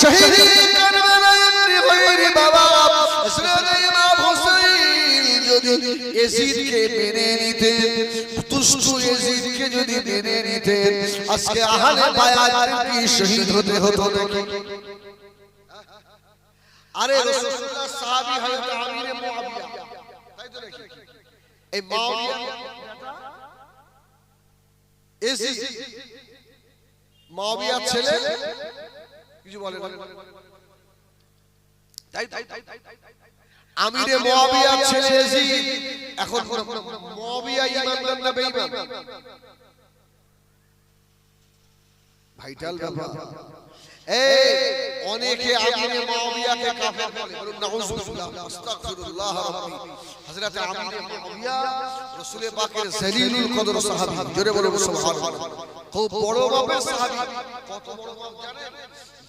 শহীদ কারবালায় গয়রি বাবা ইমাম হোসেন যদি ইয়াজিদকে মেনে নিতেন, তুষ্টু ইয়াজিদকে যদি মেনে নিতেন, আজকে আহলে বায়াত কি শহীদ হতে হতো নাকি? আরে রাসূলুল্লাহ সাহাবী হযরত আমির মুআবিয়া, তাই তো নাকি? এই মুআবিয়া ইয়াজিদ মুআবিয়ার ছেলে, কিছু বলে না, তাই আমিরে মুআবিয়ার ছেলে ইয়াজিদ। এখন মুআবিয়া ঈমানদার না বেঈমান? ভাইটাল ব্যাপার। এই অনেকে আমিরে মুআবিয়াকে কাফের বলে, বলুন নাউযুবিল্লাহ, আস্তাগফিরুল্লাহ রাব্বি। হযরত আমিরে মুআবিয়া রাসূল পাকের জলিলুল কদর সাহাবী, জোরে বলুন সুবহানাল্লাহ। খুব বড় মাপের সাহাবী। কত বড় মাপ জানেন?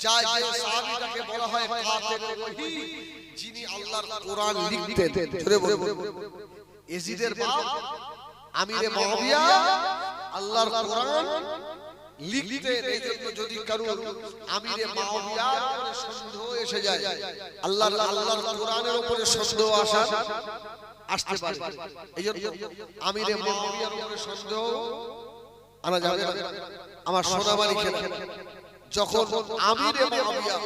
যে সাহাবীটাকে বলা হয় কাতিবুল ওহী, যিনি আল্লাহর কোরআন লিখতেন। জোরে বলুন। ইয়াজিদের বাপ আমিরে মুআবিয়া আল্লাহর কোরআন লিখতেন। এইজন্য যদি কারো আমিরে মুআবিয়ার উপরে সন্দেহ এসে যায়, আল্লাহর কোরআনের উপরে সন্দেহ আসতে পারে। এইজন্য আমিরে মুআবিয়ার উপরে সন্দেহ আনা যাবে না। আমার সোনামানি খেলা, যখন আমিরে মুআবিয়া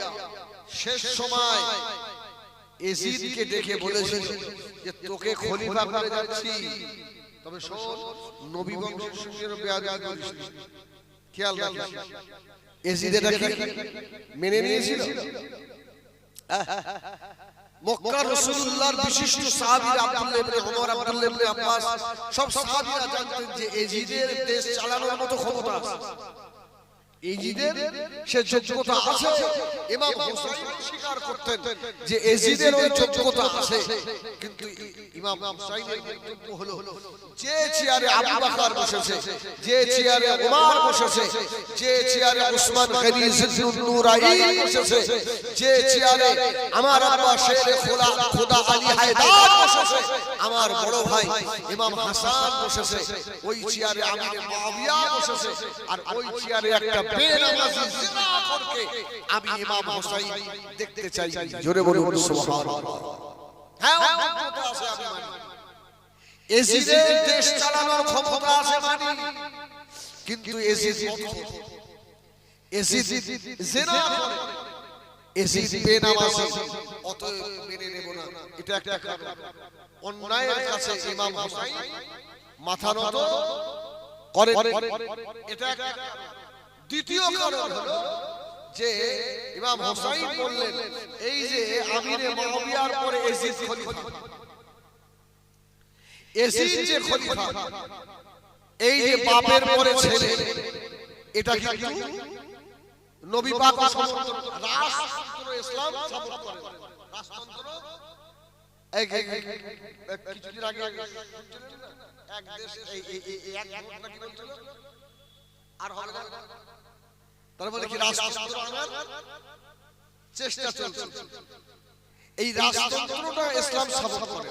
শেষ সময় ইয়াজিদকে ডেকে বলেছিল যে তোকে খলিফা করে যাচ্ছি, তবে শোন নবী বংশের সঙ্গে বেয়াদবি করিস না, খেয়াল রাখিস। ইয়াজিদ এটাকে মেনে নিয়েছিল। মক্কার রাসূলুল্লাহর বিশিষ্ট সাহাবী আব্দুল্লাহ ইবনে ওমর, আব্দুল্লাহ ইবনে আব্বাস, সব সাহাবীরা জানতেন যে ইয়াজিদের দেশ চালানোর মতো ক্ষমতা আছে। এজিদের সে যোগ্যতা আছে। ইমাম হুসাইন স্বীকার করতেন যে এজিদের ওই যোগ্যতা আছে, কিন্তু ইমাম হুসাইনের বক্তব্য হলো যে চেয়ারে আবু বকর বসেছে, যে চেয়ারে ওমর বসেছে, যে চেয়ারে উসমান গনি জিন্নুন নুরাইন বসেছে, যে চেয়ারে আমার আব্বা শেরে খোদা আলী হায়দার বসেছে, আমার বড় ভাই ইমাম হাসান বসেছে, ওই চেয়ারে আমির মুয়াবিয়া বসেছে, আর ওই চেয়ারে একটা বেনামাজি জিনাখোরকে আমি ইমাম হুসাইন দেখতে চাই। জোরে বলুন সুবহানাল্লাহ। হ্যাঁ, ক্ষমতা আছে আমি মানি, এজিদের দেশ চালানোর ক্ষমতা আছে মানি, কিন্তু এজিদ জিনা করে, এজিদ বেনামাজি, অতএব মেনে নেব না। এটা একটা কারণ। অন্যায়ের কাছে ইমাম হুসাইন মাথা নত করে, এটা একটা। দ্বিতীয় কারণ হলো যে ইমাম হুসাইন বললেন এই যে আমিরে মুয়াবিয়ার পরে এজিদ খলিফা, এজিদ যে খলিফা, এই যে বাপের পরে ছেলে, এটা কিন্তু নবী পাক সমর্থন, রাষ্ট্র ইসলাম সাপোর্ট করে। রাষ্ট্রতন্ত্র কিছুদিন আগে এক দেশ এক ঘটনা কি বলছিল, আর হবে না, তার মানে কি রাষ্ট্রতন্ত্র আনার চেষ্টা চলছে। এই রাষ্ট্রতন্ত্রটা ইসলাম সাপোর্ট করে।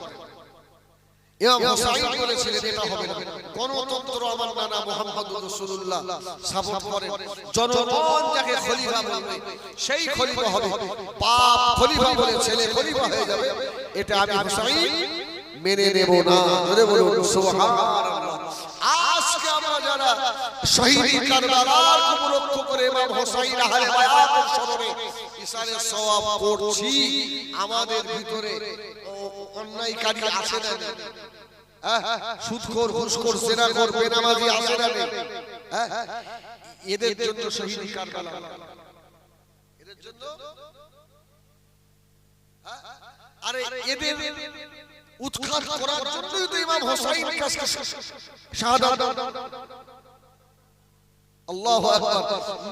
ইমাম হুসাইন বলেছিলেন এটা হবে না, গণতন্ত্র আমার নানা মুহাম্মদুর রাসূলুল্লাহ সাপোর্ট করে। জনগণ যাকে খলিফা বলবে সেই খলিফা হবে, বাপ খলিফা বলে ছেলে খলিফা হয়ে যাবে, এটা আমি হুসাইন মেনে নেব না। জোরে বলুন সুবহানাল্লাহ। আজকে আমরা যারা শহীদ কারবালার উপলক্ষ করে ইমাম হুসাইন আহলে বায়াতের স্মরণে ইসারে সওয়াব করছি, আমাদের ভিতরে অন্যায়কারী আছে না? সুদখোর, ঘুষখোর, জিনাখোর, বেনামাজি আছে না? এদের জন্য শহীদ কারবালা, এদের জন্য, আরে এদের উৎখাত করার জন্যই তো ইমাম হুসাইন কাছে শাহাদাত। আল্লাহু আকবার।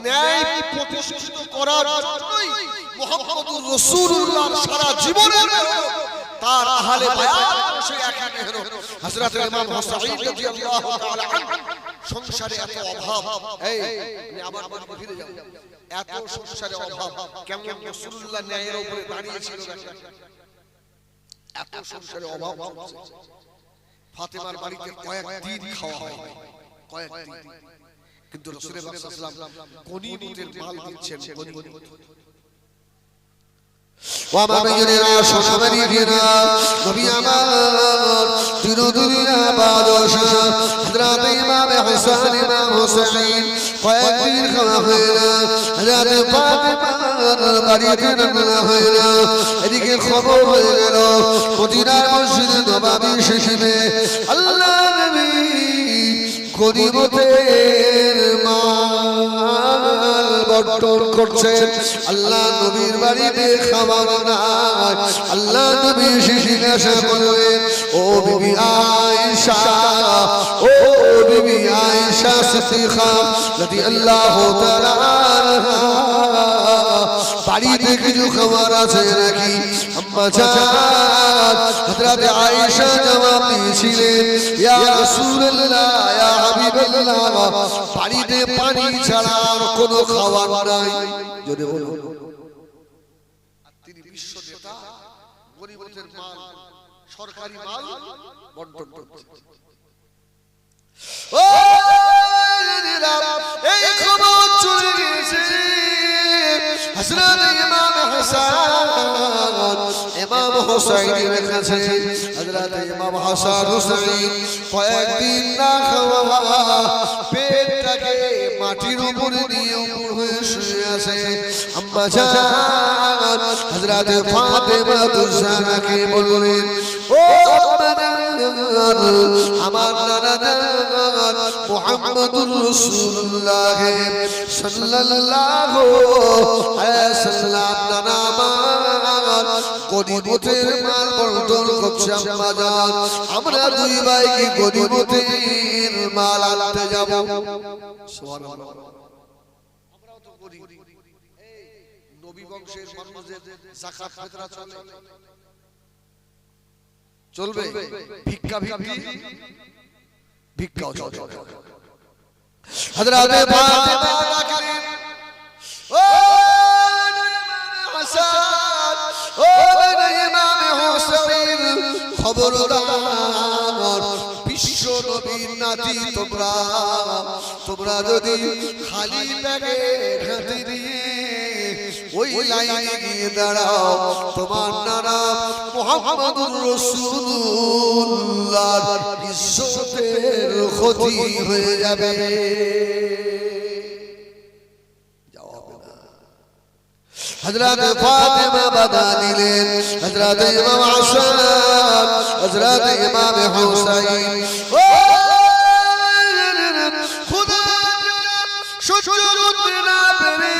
ন্যায় প্রতিষ্ঠিত করার জন্যই মুহাম্মদুর রাসূলুল্লাহ সারা জীবনের তার আহলে বায়াত সে এখানে হলো। হযরত ইমাম হুসাইন রাদিয়াল্লাহু তাআলা আনহু সংসারে এত অভাব, এই আমি আবার ফিরে যাব, এত সংসারে অভাব, কেমন রাসূলুল্লাহ ন্যায়ের উপরে দাঁড়িয়েছিল, এত সংসারে অভাব চলছে। ফাতেমার বাড়িতে কয়েকদিন খাওয়া হয়, কয়েকদিন, কিন্তু রাসূলুল্লাহ সাল্লাল্লাহু আলাইহি ওয়াসাল্লাম গনিমতের মাল দিচ্ছেন, গনিমত। وما بيننا شمري فينا نبي أمان تنودنا بعد شهر حضرات إمام حسن إمام حسين قائدين خلافنا حضرات فاطمة قريبنا خيرا هذيك الخبر خيرا مدينة المسجد نبابي ششمه الله نبي গনিমতের মাল বন্টন করছেন। আল্লাহ নবীর বাড়িতে খাবার নাই, আল্লাহ নবী জিজ্ঞাসা করলেন, ও বিবি আয়েশা, ও বিবি আয়েশা সিদ্দিকা রাদিয়াল্লাহু তাআলা আনহা, বাড়িতে কিছু খাবার আছে নাকি? আম্মা জান হযরত আয়েশা জবাব দিয়েছিলেন, ইয়া রাসূলুল্লাহ, ইয়া হাবিবাল্লাহ, বাড়িতে পানি ছাড়া আর কোনো খাবার নাই। যদি বলুন, তিনি বিশ্ব নেতা, গরিবদের মাল, সরকারি মাল বন্টন করছেন। ও এই খবর চলে গেছে হযরত ইমাম হাসান ইমাম হুসাইনের কাছে। হযরত ইমাম হাসান হুসাইন কয়েকদিন না খাওয়া, পেটটাকে মাটির উপরে দিয়ে উপর হয়ে শুয়ে আছে। আম্মা জান হযরত ফাতেমা তুজানাকে বললেন, ও আমার নানা মুহাম্মদুর রাসূলুল্লাহ সাল্লাল্লাহু আলাইহি ওয়াসাল্লাম নানা আমার গনিমতের মাল বন্টন করছে। আম্মা জান আমরা দুই ভাই কি গনিমতের মাল আনতে যাব? সুবহানাল্লাহ। নবী বংশের মানুষদের যাকাত ফিতরা চলবে ভিক্ষা ভিক্ষাও চলবে হযরত ফাতেমা রাখলেন ও হাসান ও ইমাম হোসেন খবরদার বিশ্ব নবীর নাতি তোমরা যদি খালি ব্যাগে হাতে নিয়ে ওই লাইনে গিয়ে দাঁড়াও তোমার নাম মুহাম্মদুর রাসূলুল্লাহর ইজ্জতের ক্ষতি হয়ে যাবে হযরত ফাতেমা বাধা দিলেন হযরত ইমাম হাসান হযরত ইমাম হুসাইন ও খোদা সহ্য করতে না পেরে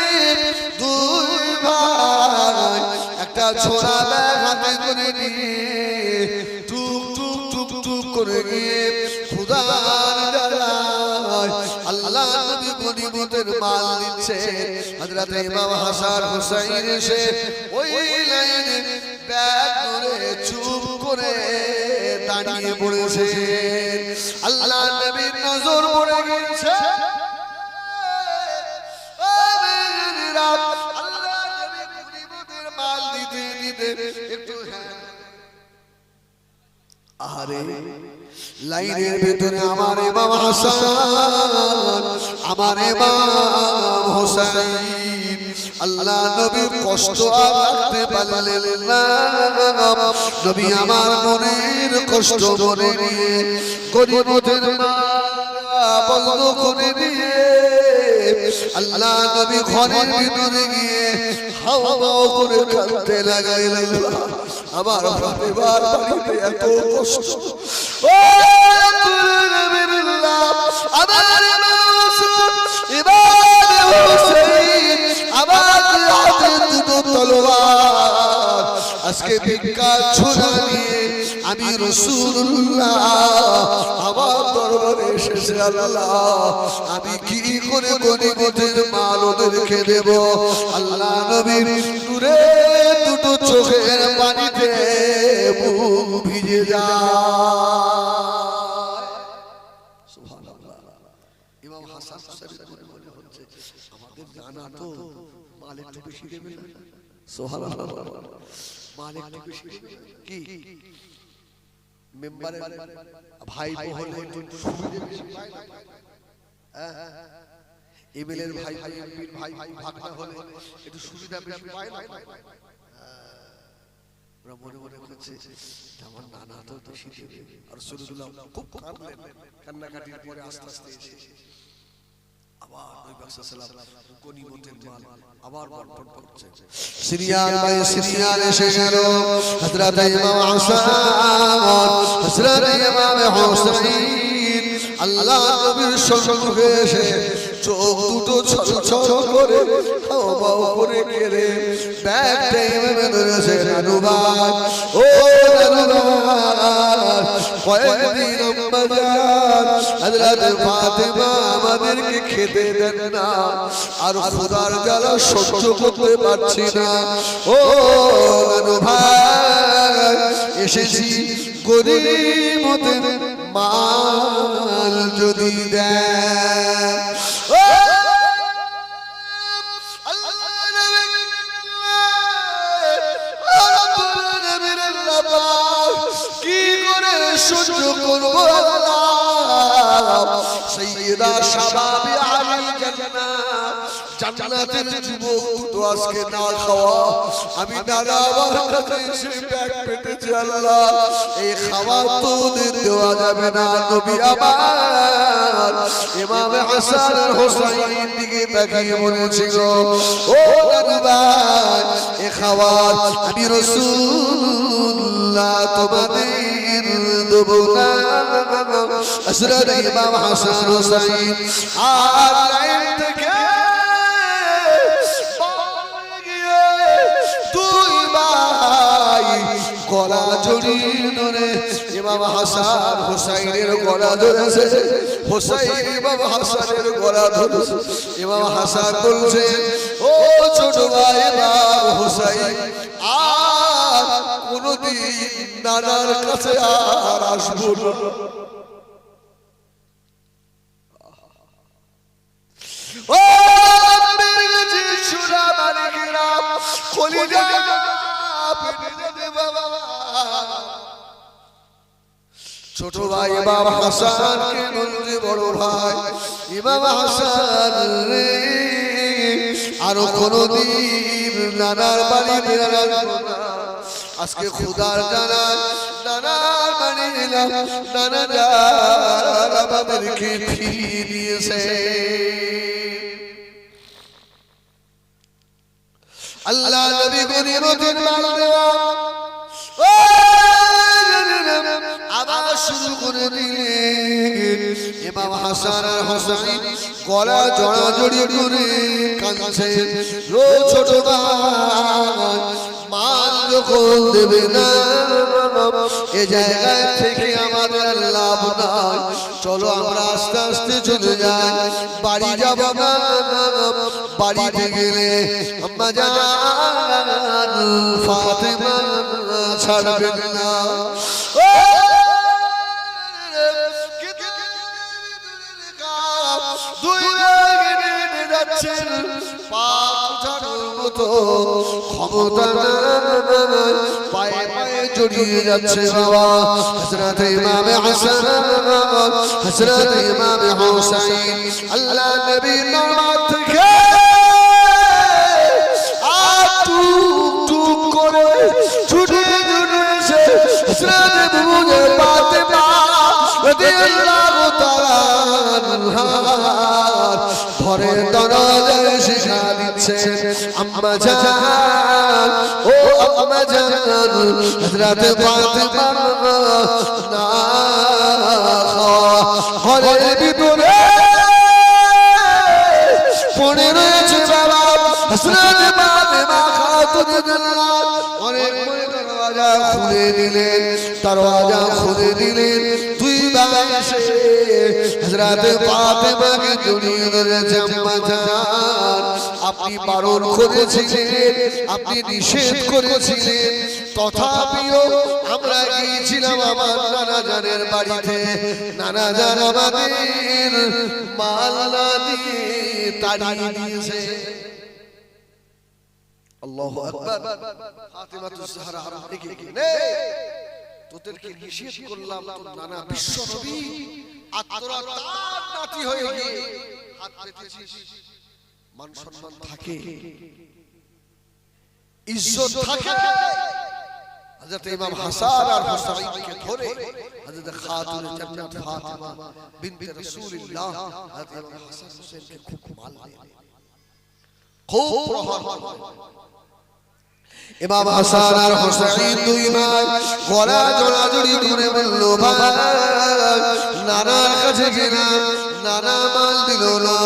দুই ভাই একটা ছোড়া ব্যাগ হাতে করে নিয়ে টুক টুক টুক টুক করে গিয়ে খোদার দরবারে আল্লাহ নবী গনিমতের মাল দিচ্ছে হযরত ইমাম হাসান হুসাইন এসে ওই লাইনে ব্যাগ ধরে চুপ করে দাঁড়িয়ে পড়েছে আল্লাহ নবীর নজর পড়ে গেছে আল্লাহ নবী গনিমতের মাল দিতে দিতে একটু আরে লাইনের ভিতরে আমার ইমাম হাসান আমার ইমাম হুসাইন আল্লাহ নবী কষ্ট আর রাখতে পারলেন না নবী আমার মনের কষ্ট মনে নিয়ে গনিমতের মাল বন্ধ করে দিয়ে আল্লাহ নবী ঘরের ভিতরে গিয়ে হাওয়া করে কাঁদতে লাগাইলেন আমার ফাতেমার বাড়িতে এত কষ্ট ও নবীল্লাহ আমার ইমাম হুসাইন আমার হাতে দুটো তলোয়ার আজকে ভিক্ষা ছোড়া নিয়ে আমি রাসূলুল্লাহ আমার দরবারে এসেছে আল্লাহ আমি কি করে গনিমতের মাল ওদেরকে দেব আল্লাহ নবীর নূরে দুটো চোখের পানিতে মুখ ভিজে যায় সুবহানাল্লাহ ইমাম হাসান হুসাইন মনে হচ্ছে আমাদের জানা তো মাল একটু বেশি দেবে না সুবহানাল্লাহ মাল একটু বেশি কি মেম্বারের ভাই হলে একটু সুবিধা বেশি পায় না এমএলএর ভাই এমপির ভাই ভাগনা হলে একটু সুবিধা বেশি পায় না ওরা মনে মনে করছে আমার নানা তো বেশি দেবে আর রাসূলুল্লাহ খুব কান্নাকাটির পরে আস্তে আস্তে এসে আবার নবী সাল্লাল্লাহু আলাইহি ওয়াসাল্লাম গনিমতের মাল আবার বন্টন করছে সিরিয়াল বাই সিরিয়াল এসে গেল হযরত ইমাম হাসান হযরত ইমাম হুসাইন আল্লাহ নবীর সম্মুখে এসে চোখ দুটো ছলছল করে হাওয়া করে কেড়ে ব্যাগটা এভাবে ধরেছে নানুবাদ ও নানুবাদ কয়েকদিন আম্মাজান হযরত ফাতেমা আমাদেরকে খেতে দেন না আর খোদার জ্বালা সহ্য করতে পারছি না ও নানুভাই এসেছি গনিমতের মাল যদি দেন কি করে সহ্য করব আল্লাহ সাইয়্যিদা শাবাবি আলী জান্নাতের যুবক তো আজকে না খাওয়া আমি দাদা আমার কাছে এসে ব্যাগ পেতেছি আল্লাহ এই খাওয়া তো দেওয়া যাবে না নবী আমার ইমাম হাসান আর হুসাইন দিকে তাকিয়ে বলেছিল ও ভাই এই খাওয়া আমি রাসূলুল্লাহ তোমাদের দেব না হযরত ইমাম হাসান হুসাইন আর লাইন থেকে গলা জড়িয়ে ধরে ইমাম হাসান হুসাইনের গলা ধরেছে, হুসাইন ইমাম হাসানের গলা ধরেছে। ইমাম হাসান বলছে, ও ছোট ভাই ইমাম হুসাইন, আর কোনদিন নানার কাছে আর আসবো না। ও সুরা মালিকেরা কলিজা ছোট ভাই ইমাম হাসানকে বলছে, বড় ভাই ইমাম হাসান রে, আরো কোনদিন নানার বাড়ি বেড়ালাম না। আজকে খোদার জানা নানার বাড়ি এলাম, নানা আমাদেরকে ফিরিয়ে দিয়েছে। আল্লাহ নবী গনিমতের মাল দেওয়া আবার শুরু করে দিলেন। ইমাম হাসান আর হুসাইন গলা জড়াজড়ি করে কাঁদছে, ও ছোট ভাই মাল যখন দেবে না, এ জায়গায় থেকে আমাদের লাভ নাই, চলো আমরা আস্তে আস্তে চলে যাই, বাড়ি যাব না। বাড়িতে গেলে আম্মা জান ফাতেমা ছাড়বেন না। দুই ভাই যাচ্ছেন, ক্ষমতা পায়ে পায়ে জড়িয়ে যাচ্ছে বাবা। হযরত ইমাম হাসান, হযরত ইমাম হুসাইন আল্লাহ নবীর নামাজ থেকে টুক টুক করে ছুটে ছুটে এসে হযরত বুঝে ফাতেমা রাদিয়াল্লাহু তাআলা ঘরের দরজায় শিশা দিচ্ছেন। আম্মা জান, ও আম্মা জান, হযরত ফাতেমা না ঘরের ভিতরে পড়ে রয়েছে বাবা। হযরত ফাতেমা খাতুন জান্নাত অনেক দরজা খুলে দিলেন, দরজা খুলে দিলেন। দুই ভাই এসে হযরত ফাতেমাকে জড়িয়ে ধরেছে। আম্মা জান, আপনি বারণ করেছিলেন, আপনি নিষেধ করেছিলেন, তথাপিও আমরা গিয়েছিলাম আমার নানা জানের বাড়িতে। নানা জান আমাদের মালা দিয়ে তাড়িয়ে দিয়েছে। আল্লাহু আকবার। ফাতেমাতুজ জাহরা রেগে গেলেন, তোদেরকে নিষেধ করলাম, তোর নানা বিশ্ব নবী আর তোরা তার নাতি হয়ে গিয়ে হাত পেতেছিস। মান সম্মান থাকে, ইজ্জত থাকে। হযরত ইমাম হাসান আর হুসাইনকে ধরে হযরত খাতুন জান্নাত ফাতেমা বিনতে রাসূলুল্লাহ হযরত ইমাম হাসান হুসাইনকে খুব মারলেন, খুব প্রহার করলেন। ইমাম হাসান আর হুসাইন দুই ভাই গলা জড়াজড়ি করে বলল, ভাই নানার কাছে গেলাম, নানা মাল দিল না।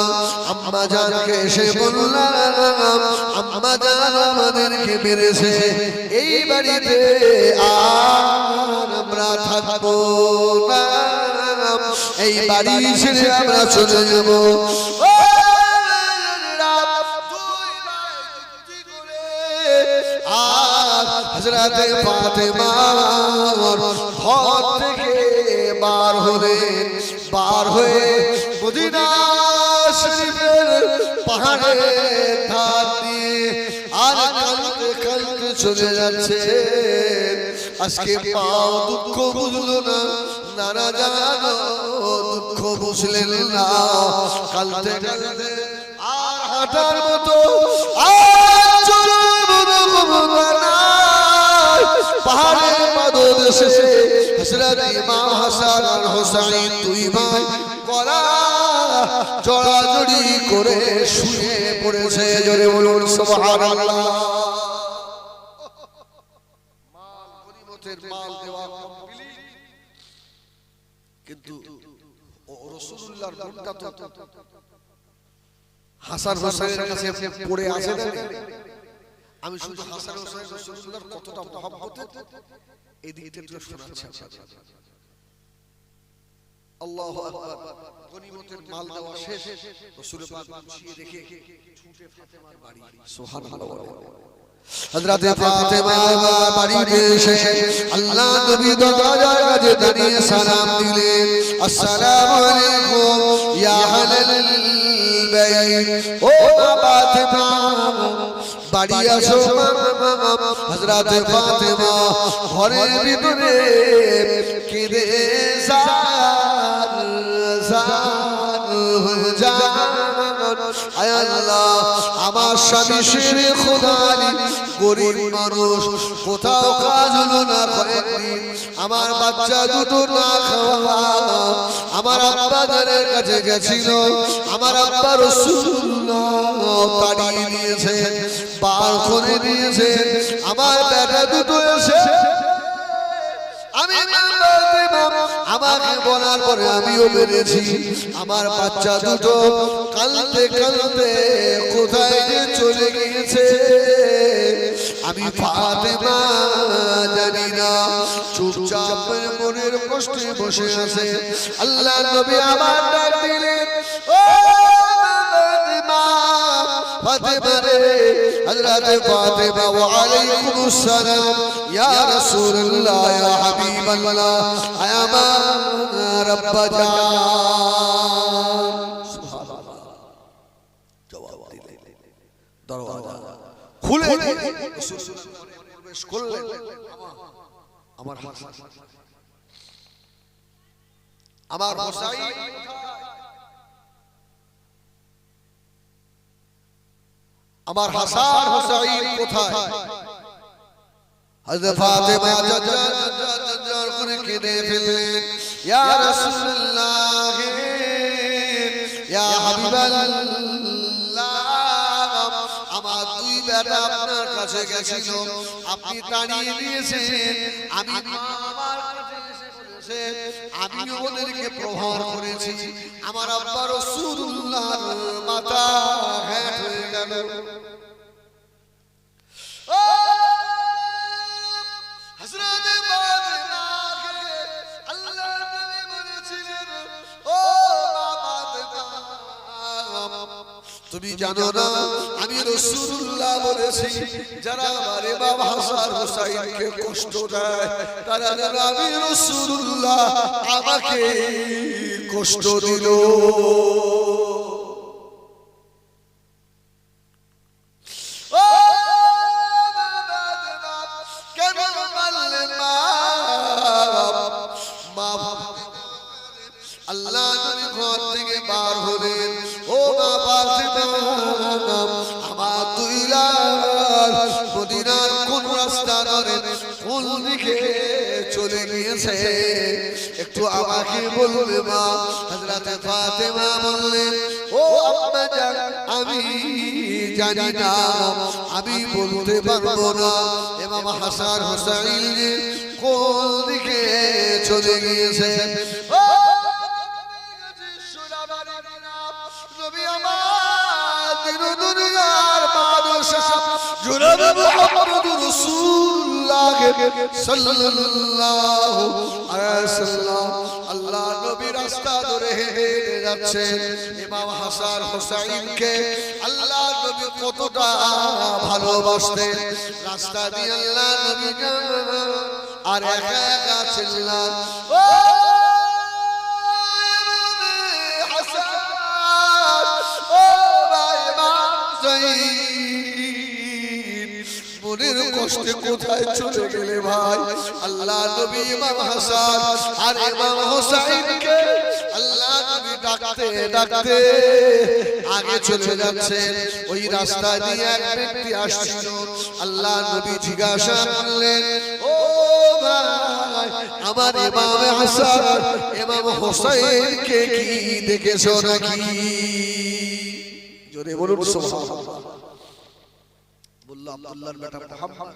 আম্মা জানকে এসে বললাম, আম্মা জান আমাদেরকে মেরেছে, এই বাড়িতে আর আমরা থাকবো না, এই বাড়ি ছেড়ে আমরা চলে যাব। হযরত ফাতেমা ঘর থেকে বার হলেন, বার হয়ে মদিনা শরীফের পাহাড়ে ধার দিয়ে আর কাঁদতে কাঁদতে চলে যাচ্ছে। আজকে পাও দুঃখ বুঝলো না, নানা জানো দুঃখ বুঝলেন না। কাঁদতে কাঁদতে আর হাঁটার মতো আর চলার মতো পাহাড়ের পাদদেশে হযরত ইমাম হাসান আর হুসাইন দুই ভাই গলা জড়াজড়ি করে শুয়ে পড়েছে। জোরে বলুন সুবহানাল্লাহ। মাল গনিমতের মাল দেওয়া কমপ্লিট, কিন্তু রাসূলুল্লাহর মনটা তো হাসান হুসাইনের কাছে পড়ে আছে না। আমি শুধু হাসান হুসাইন রাসূলুল্লাহর কতটা মহব্বতের এই দিকটা শোনাচ্ছি। আল্লাহু আকবার। গনিমতের মাল দেওয়া শেষ, রাসূল পাক গুছিয়ে রেখে ছুটে ফাতেমার বাড়ি। সুবহানাল্লাহ। হযরত ফাতেমা বাড়িতে এসে আল্লাহ নবী দরজার কাছে দাঁড়িয়ে সালাম দিলেন, আসসালামু আলাইকুম ইয়া আহলাল বাইত। ও ফাতেমা বাড়ি আসো। হযরত ফাতেমা ঘরের ভিতরে কেঁদে আয় আল্লাহ, আমার স্বামী শেরে খোদা গরিব মানুষ, কোথাও কাজ হলো না কয়েকদিন, আমার বাচ্চা দুটো না খাওয়া, আমার আব্বাদের কাছে গেছিল, আমার আব্বা রাসূলুল্লাহ তাড়িয়ে দিয়েছে, বার করে দিয়েছে, আমার বেটা দুটো এসে আমি আমাকে বলার পরে আমিও বেড়েছি, আমার বাচ্চা দুটো কাঁদতে কাঁদতে কোথায় যে চলে গিয়েছে আমি ফাতেমা জানি না। চুপচাপ মনের কষ্টে বসে আছে। আল্লাহ নবী আমার ডাক দিলেন, ও ফাতেমা, ফাতেমা রে। হযরত ফাতেমা ওয়া আলাইকুমুস সালাম ইয়া রাসূলুল্লাহ ইয়া হাবিবাল্লাহ আয় আমার আব্বা জান। সুবহানাল্লাহ। জবাব দিলেন, দরওয়াজা খুলে রাসূলুল্লাহ প্রবেশ করলেন। আমার হাসান, আমার হুসাইন, আমার হাসান হুসাইন কোথায়? হযরত ফাতেমা জাজ্জার করে কেঁদে ফেললেন, ইয়া রাসূলুল্লাহ ইয়া হাবিবাল্লাহ, আমার দুই বেটা আপনার কাছে গেছিল, আপনি তাড়িয়ে দিয়েছেন, আমি আমার কাছে এসে বলেছে, আমি ওদেরকে প্রহার করেছি, আমার আব্বা রাসূলুল্লাহর মাথা হেঁট হয়ে গেল। হযরত ফাতেমাকে আল্লাহর নবী বলেছিলেন, ও ফাতেমা, তুমি জানো না আমি রাসূলুল্লাহ বলেছি, যারা আমার ইমাম হাসান হুসাইনকে কষ্ট দেয় তারা যেন আমি রাসূলুল্লাহ আমাকে কষ্ট দিল। আল্লাহ নবী ঘর থেকে বার হলেন, ও মা ফাতেমা, আমার দুই লাল মদিনার কোন রাস্তা ধরে কোন দিকে চলে গিয়েছে একটু আমাকে বলবে মা? হযরত ফাতেমা বললেন, ও আম্মা জান, আমি জানি না, আমি বলতে পারবো না ইমাম হাসান হুসাইন কোন দিকে চলে গিয়েছে। নবী আমার দিন দুনিয়ার বাদশা জনাব মুহাম্মদুর রাসূলুল্লাহ সাল্লাল্লাহু আলাইহি ওয়াসাল্লাম, আল্লাহ নবী রাস্তা ধরে হেঁটে যাচ্ছেন। ইমাম হাসান হুসাইনকে আল্লাহ নবী কতটা ভালোবাসতেন, রাস্তা দিয়ে আল্লাহ নবী আর একা একা ছিলেন, ও মনের কষ্টে কোথায় চলে গেলে ভাই? আল্লাহ নবী ইমাম হাসান আর ইমাম হুসাইনকে আল্লাহ নবী ডাকতে ডাকতে আগে চলে যাচ্ছেন। ওই রাস্তা দিয়ে এক ব্যক্তি আসছিল, আল্লাহ নবী জিজ্ঞাসা করলেন, ও ভাই, আমার ইমাম হাসান ইমাম হুসাইনকে কি দেখেছো নাকি? জোরে বলুন সুবহানাল্লাহ। বলল আব্দুল্লাহর বেটা মুহাম্মদ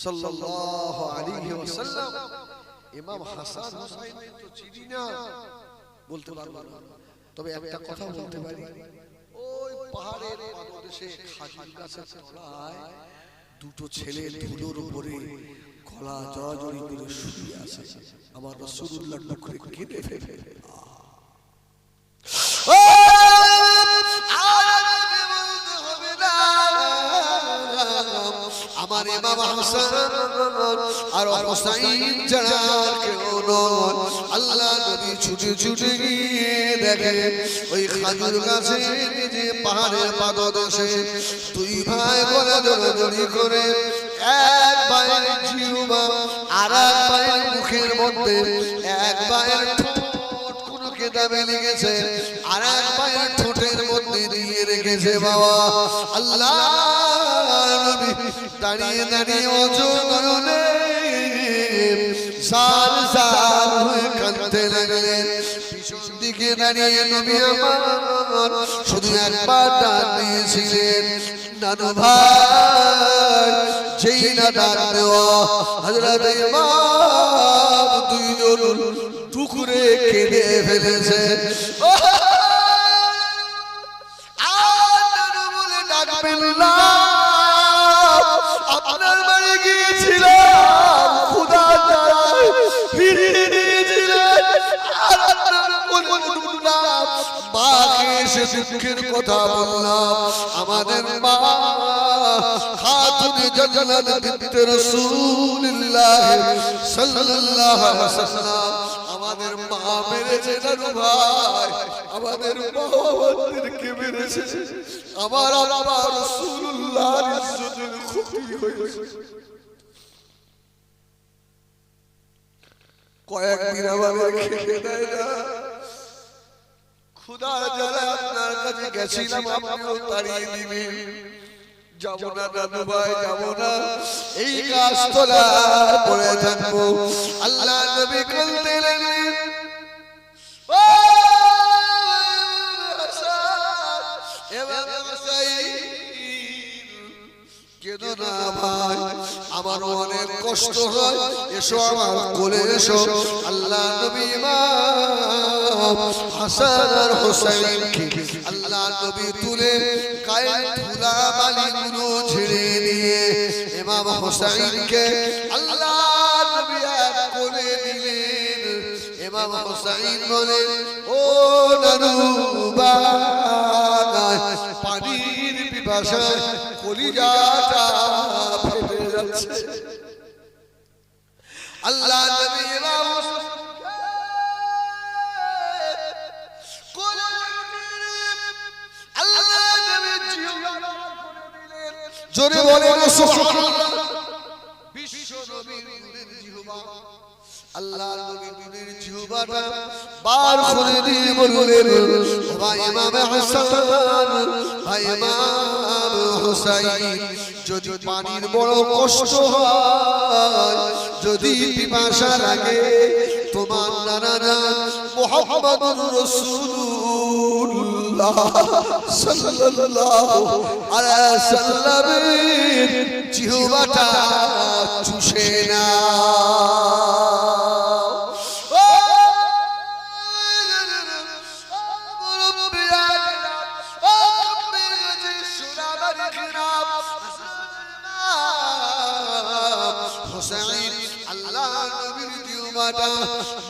সাল্লাল্লাহু আলাইহি ওয়াসাল্লাম, ইমাম হাসান হুসাইন তো চিনি না, বলতে পারবো না, তবে একটা কথা বলতে পারি, ওই পাহাড়ের পাদদেশে খাজুর গাছের তলায় দুটো ছেলে ধুলোর উপরে গলা জড়াজড়ি করে শুয়ে আছে, আমার রাসূলুল্লাহ করে কেঁদে ফেলে। আমার ইমাম হাসান আর হুসাইন ছাড়া কেউ নয়। আল্লাহ নবী ছুটে ছুটে গিয়ে দেখে ওই খাজুর গাছে যে পাহাড়ের পাদদেশে দুই ভাই গলা জড়াজড়ি করে, এক ভাইয়ের জিহ্বা আর এক ভাইয়ের মুখের মধ্যে, এক ভাইয়ের ঠোঁট কোনো কেতাবে লিখেছে আর এক ভাইয়ের ঠোঁটের মধ্যে দিয়ে রেখেছে। বাবা আল্লাহ নবী দাঁড়িয়ে দাঁড়িয়ে অজর নয়নে সার সার হয়ে কাঁদতে লাগলেন। পিছন দিকে দাঁড়িয়ে নবী আমার শুধু একবার ডাক দিয়েছিলেন, নানু ভাই। যেই না ডাক দেওয়া হযরত ইমাম দুইজন টুকরে কেঁদে ফেলেছে। আর বলে ডাকবেন না, আপনার বাড়ি গিয়েছিলাম, খোদা তাআলা ফিরিয়ে দিয়েছিলেন, আর আপনার বলুন না মাকে এসে দুঃখের কথা বললাম। আমাদের মা খাতুনে জান্নাত বিনতে রাসূলুল্লাহ সাল্লাল্লাহু আলাইহি ওয়াসাল্লাম আমাদের মা মেরেছে নানু ভাই, আমাদের মা আমাদেরকে মেরেছে। আমার আল্লাহ রাসূলুল্লাহর ইজ্জতের ক্ষতি হয়েছে। কয়েকদিন আমাদের খেতে দেয় না, খোদার জ্বালা আপনার কাছে গেছিলাম, আপনিও তাড়িয়ে দিবেন। যাবো না নানু ভাই, যাবো না, এই গাছতলা পড়ে থাকবো। আল্লাহ নবী বলতে লাগলেন, ও কেঁদো না ভাই, আমার অনেক কষ্ট হয়, এসো আমার কোলে এসো। আল্লাহ নবী ইমাম হাসান আর হুসাইনকে আল্লাহ নবী তুলে গায়ে ধুলা বালিগুলো ঝেড়ে দিয়ে ইমাম হুসাইনকে আল্লাহ নবী এক কোলে নিলেন। ইমাম হুসাইন বলে, ও নানু ভাই, পানির পিপাসায় কলিজাটা ফেটে যাচ্ছে। আল্লাহ নবী ইমাম জোরে বলেন সুবহানাল্লাহ। বিশ্ব নবীর নূরের জিহ্বা, আল্লাহ নবীর নূরের জিহ্বাটা বার করে দিয়ে বললেন, ভাই ইমাম হাসান, ভাই ইমাম হুসাইন, যদি পানির বড় কষ্ট হয়, যদি পিপাসা লাগে, তোমার নানা মুহাম্মদুর রাসূলুল্লাহ সাল্লাল্লাহু আলাইহি ওয়াসাল্লামের জিহ্বাটা চুষে নাও।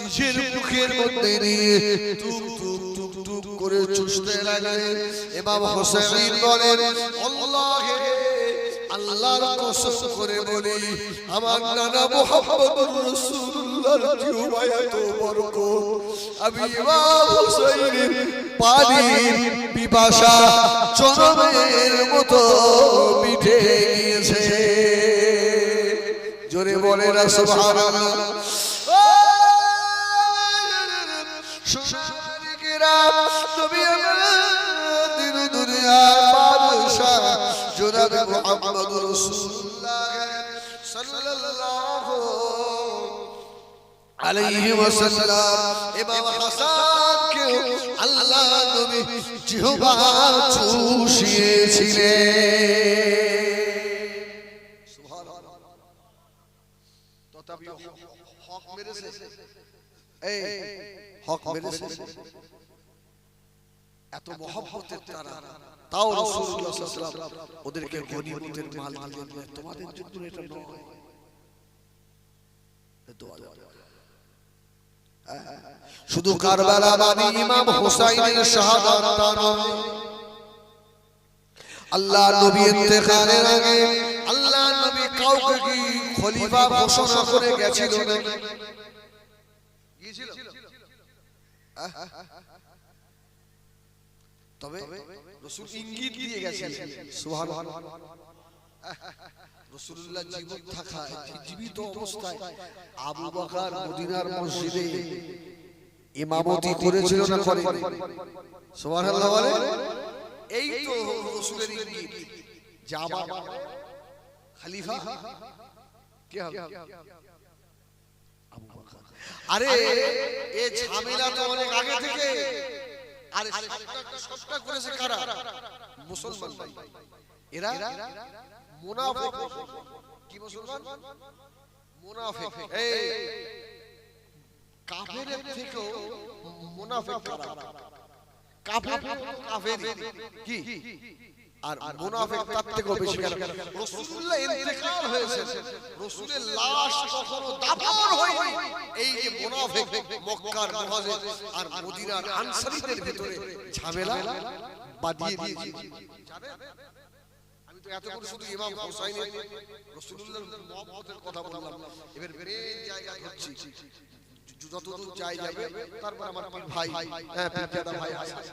নিজের মুখের মধ্যে নিয়ে টুক টুক টুক টুক করে চুষতে লাগলেন। ইমাম হুসাইন বলেন, আল্লাহে, আল্লাহর কসম করে বলি, আমার নানা মুহাম্মদুর রাসূলুল্লাহর জিহ্বায় এত বরকত, আমি ইমাম হুসাইনের পানির পিপাসা চরমের মতো মিটে গিয়েছে। জোরে বলে না সুবহানাল্লাহ। নবী আমাদের দুনিয়ার বাদশা জনাব মুহাম্মদুর রাসূলুল্লাহ সাল্লাল্লাহু আলাইহি ওয়াসাল্লাম ইমাম হাসানকে আল্লাহ নবী জিহ্বা চুষিয়েছিলেন। সুবহানাল্লাহ। তথাপি হক মেরেছে, এই হক মেরেছে। এত মহব্বতের তারা, তাও রাসূলুল্লাহ সাল্লাল্লাহু আলাইহি ওয়াসাল্লাম ওদেরকে গনিমতের মাল দিলেন। তোমাদের জন্য এটা নয়, শুধু কারবালাবাদী ইমাম হুসাইনের শাহাদাত তা নয়, আল্লাহ নবী ইন্তেকালের আগে আল্লাহ নবী কাউকে কি খলিফা ঘোষণা করে গেছিল নাকি? গিয়েছিল? তবে রাসূল ইঙ্গিত দিয়ে গেছেন। সুবহানাল্লাহ। রাসূলুল্লাহ জীবিত থাকায়, জীবিত অবস্থায় আবু বকর মদিনার মসজিদে ইমামতি করেছিল না করে? সুবহানাল্লাহ বলে। এই তো রাসূলের ইঙ্গিত যে আমার খলিফা কে হবে? আবু বকর। আরে এই ঝামেলা তো অনেক আগে থেকে। আরে সবটা করেছে কারা? মুসলমান ভাই। এরা মুনাফিক। কি মুসলমান? মুনাফিক। এই কাফেরের থেকেও মুনাফিক কারা? কাফের কি আর মুনাফিক তার থেকেও বেশি। কেন? রাসূলুল্লাহ ইন্তেকাল হয়েছে, রাসূলের লাশ কখনো দাফন হয়নি। এই যে মুনাফিক মক্কার মুহাজির আর মদিনার আনসারীদের ভিতরে ঝামেলা বাঁধিয়ে দিয়েছে। জানেন, আমি তো এতক্ষণ শুধু ইমাম হুসাইনের রাসূলুল্লাহর মহব্বতের কথা বললাম। এবার মেন জায়গা ধরছি, যতদূর যাই যাবে। তারপর আমার ভাই, হ্যাঁ পিতাদা ভাই হাসান,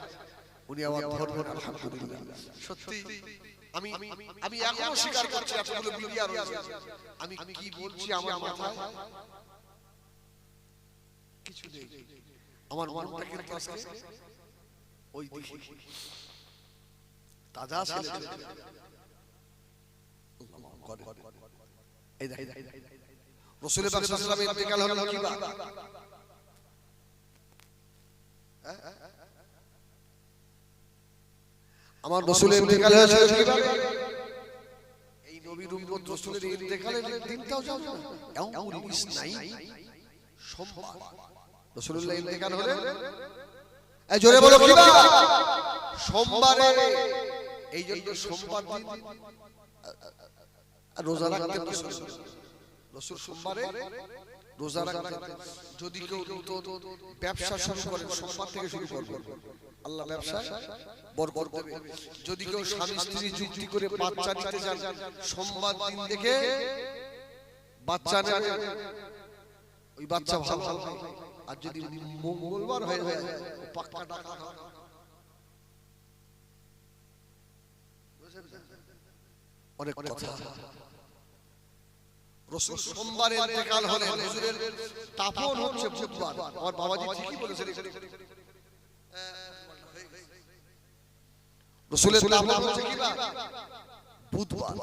উনি আমার ধর্মের আলহামদুলিল্লাহ। সত্যি আমি এখনো স্বীকার করছি, এতগুলো মিডিয়া রয়েছে, আমি কি বলছি আমার মাথায় কিছু নেই। আমার মনটা কিন্তু আজকে ওই দিকে তাজা ছেলে। এই দেখ, রাসূল পাক সাল্লাল্লাহু আলাইহি ওয়াসাল্লামের ইন্তেকাল হলো কিভাবে? আমার রাসূলের ইন্তেকাল হয়েছে কিভাবে? এই নবীর উম্মত রাসূলের ইন্তেকালের দিনটাও জানো না? ইয়াউমুল ইসনাইন, সোমবার রাসূলুল্লাহ ইন্তেকাল হলেন। এই জোরে বলো কিভাবে? সোমবারে। এই জন্য সোমবার দিন রোজা রাখতেন রাসূল। সোমবারে রোজা রাখতেন। যদি কেউ ব্যবসা শুরু করে সোমবার থেকে শুরু করবে, আল্লাহ ব্যবসায় বরকত দেবে। যদি কেউ স্বামী স্ত্রী যুক্তি করে বাচ্চা নিতে চান, সোমবার দিন দেখে বাচ্চা নেবে, ওই বাচ্চা ভালো হবে। আর যদি মঙ্গলবার হয়ে যায়, পাক্কা টাকা হবে। অনেক কথা। রাসূল সোমবারে ইন্তেকাল হলেন, হুজুরের দাফন হচ্ছে বুধবার। আমার বাবাজি ঠিকই বলেছেন, রাসূলের দাফন হচ্ছে কিবার? বুধবার।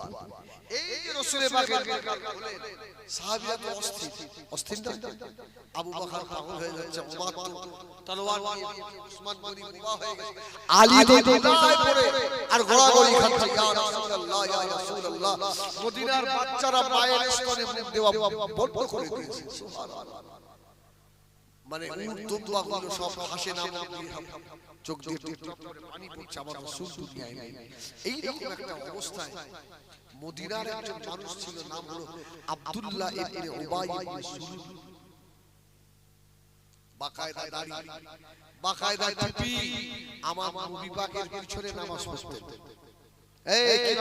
এই যে রাসূলের পাকের ইন্তেকাল হলেন, সাহাবীরা তো অস্থির না? আবু বকর পাগল হয়ে যাচ্ছে, ওমর তলোয়ার নিয়ে, উসমান গনি মুবা হয়ে গেছে, আলী তো দাঁড়ায় পড়ে আর গোড়াগড়ি খাচ্ছে, ইয়া রাসূলুল্লাহ, ইয়া রাসূলুল্লাহ। মদিনার বাচ্চারা মায়ের স্তনে মুখ দেওয়া বন্ধ করে দিয়েছে। সুবহানাল্লাহ। মানে দুম্বাগুলো সব হাসে না, চোখ দিয়ে টপ করে পানি পড়ছে, আমার রাসূল দুনিয়ায় নেই। এই রকম একটা অবস্থায় মদিনার একজন মানুষ ছিল, নাম হলো আব্দুল্লাহ ইবনে উবাই ইবনে সুলুল। বাকায়দা দাড়ি, বাকায়দা টুপি, আমার নবী পাকের পিছনে নামাজ পড়তেন। এই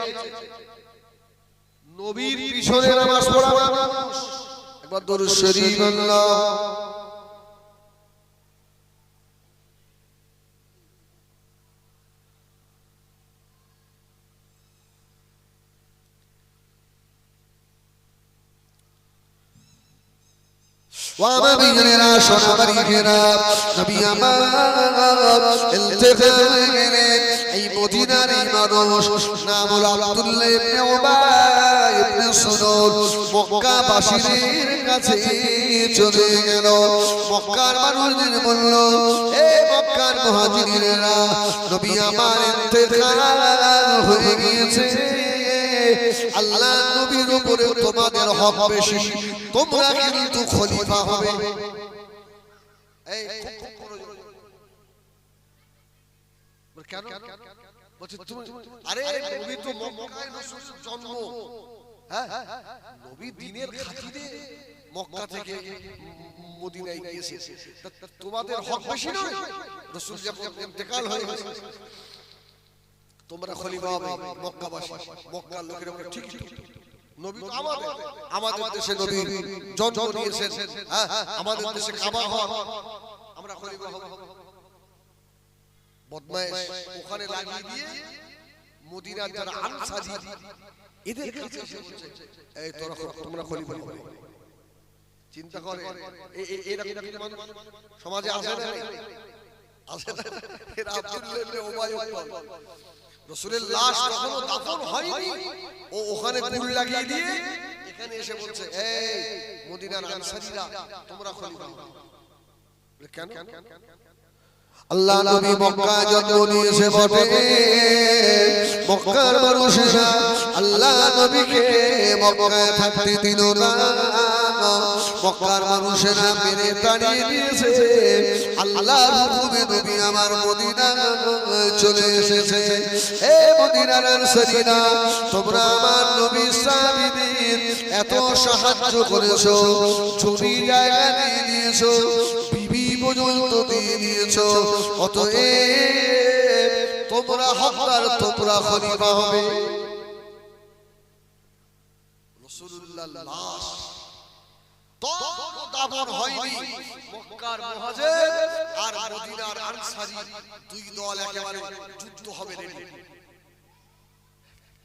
নবীর পিছনে নামাজ পড়া মানুষ। একবার দরুদ শরীফ আল্লাহ। ওয়া বিজনেরা সোনাবাড়িরা নবী আমার ইন্তেকাল হয়ে গেলেন। এই মদিনার মানুষ নাম হলো আব্দুল্লাহ ইবনে উবাই ইবনে সুলুল। মক্কাবাসীদের কাছে চলে গেল। মক্কার মানুষদের বলল, এ মক্কার মুহাজিরেরা, নবী আমার ইন্তেকাল হয়ে গিয়েছে। আল্লাহ নবীর উপরে তোমাদের হক বেশি, তোমরা কিন্তু খলিফা হবে। এই কেন বলছে তুমি? আরে নবী তো মক্কায় রাসূলের জন্ম, হ্যাঁ নবী দ্বীনের খাতিরে মক্কা থেকে মদিনায় গিয়েছে, তোমাদের হক বেশি নয়? রাসূল যখন ইন্তেকাল হয়ে গেছে তোমরা খলিফা হবে মক্কাবাসী, মক্কার লোকেরা বলে ঠিক ঠিক, নবী তো আমাদের দেশে নবী জন্ম নিয়েছেন, হ্যাঁ আমাদের দেশে কাবা ঘর, আমরা খলিফা হব। বদমাইশ ওখানে লাগিয়ে দিয়ে মদিনার যারা আনসারী এদের কাছে এসে বলছে এই তোমরা খলিফা হবে। চিন্তা করে এরকম মানুষ সমাজে আসে না, আসে না। এরা আব্দুল্লাহ ইবনে উবাই রাসূলের লাশ কখনো দাফন হয়নি, ও ওখানে গুল লাগিয়ে দিয়ে এখানে এসে বলছে এই মদিনার আনসারীরা তোমরা খলিফা হবে। কেন? আল্লাহ নবী মক্কা জন্ম নিয়েছে বটে, মক্কার মানুষেরা আল্লাহ নবীকে মক্কায় থাকতে দিল না, মক্কার মানুষেরা মেরে তাড়িয়ে দিয়েছে। আল্লাহর হুকুমে নবী আমার মদিনা চলে এসেছে। হে মদিনার আনসারীরা তোমরা আমার নবী সাহাবীদের এত সাহায্য করেছো, জমি জায়গা দিয়ে দিয়েছো, বিবি পর্যন্ত দিয়ে দিয়েছো, অতএব তোমরা হকদার, তোমরা খলিফা হবে। রাসূলুল্লাহ লাশ তখনও দাফন হয়নি, মক্কার মুহাজির আর মদিনার আনসারী দুই দল একেবারে যুদ্ধ হবে রেডি।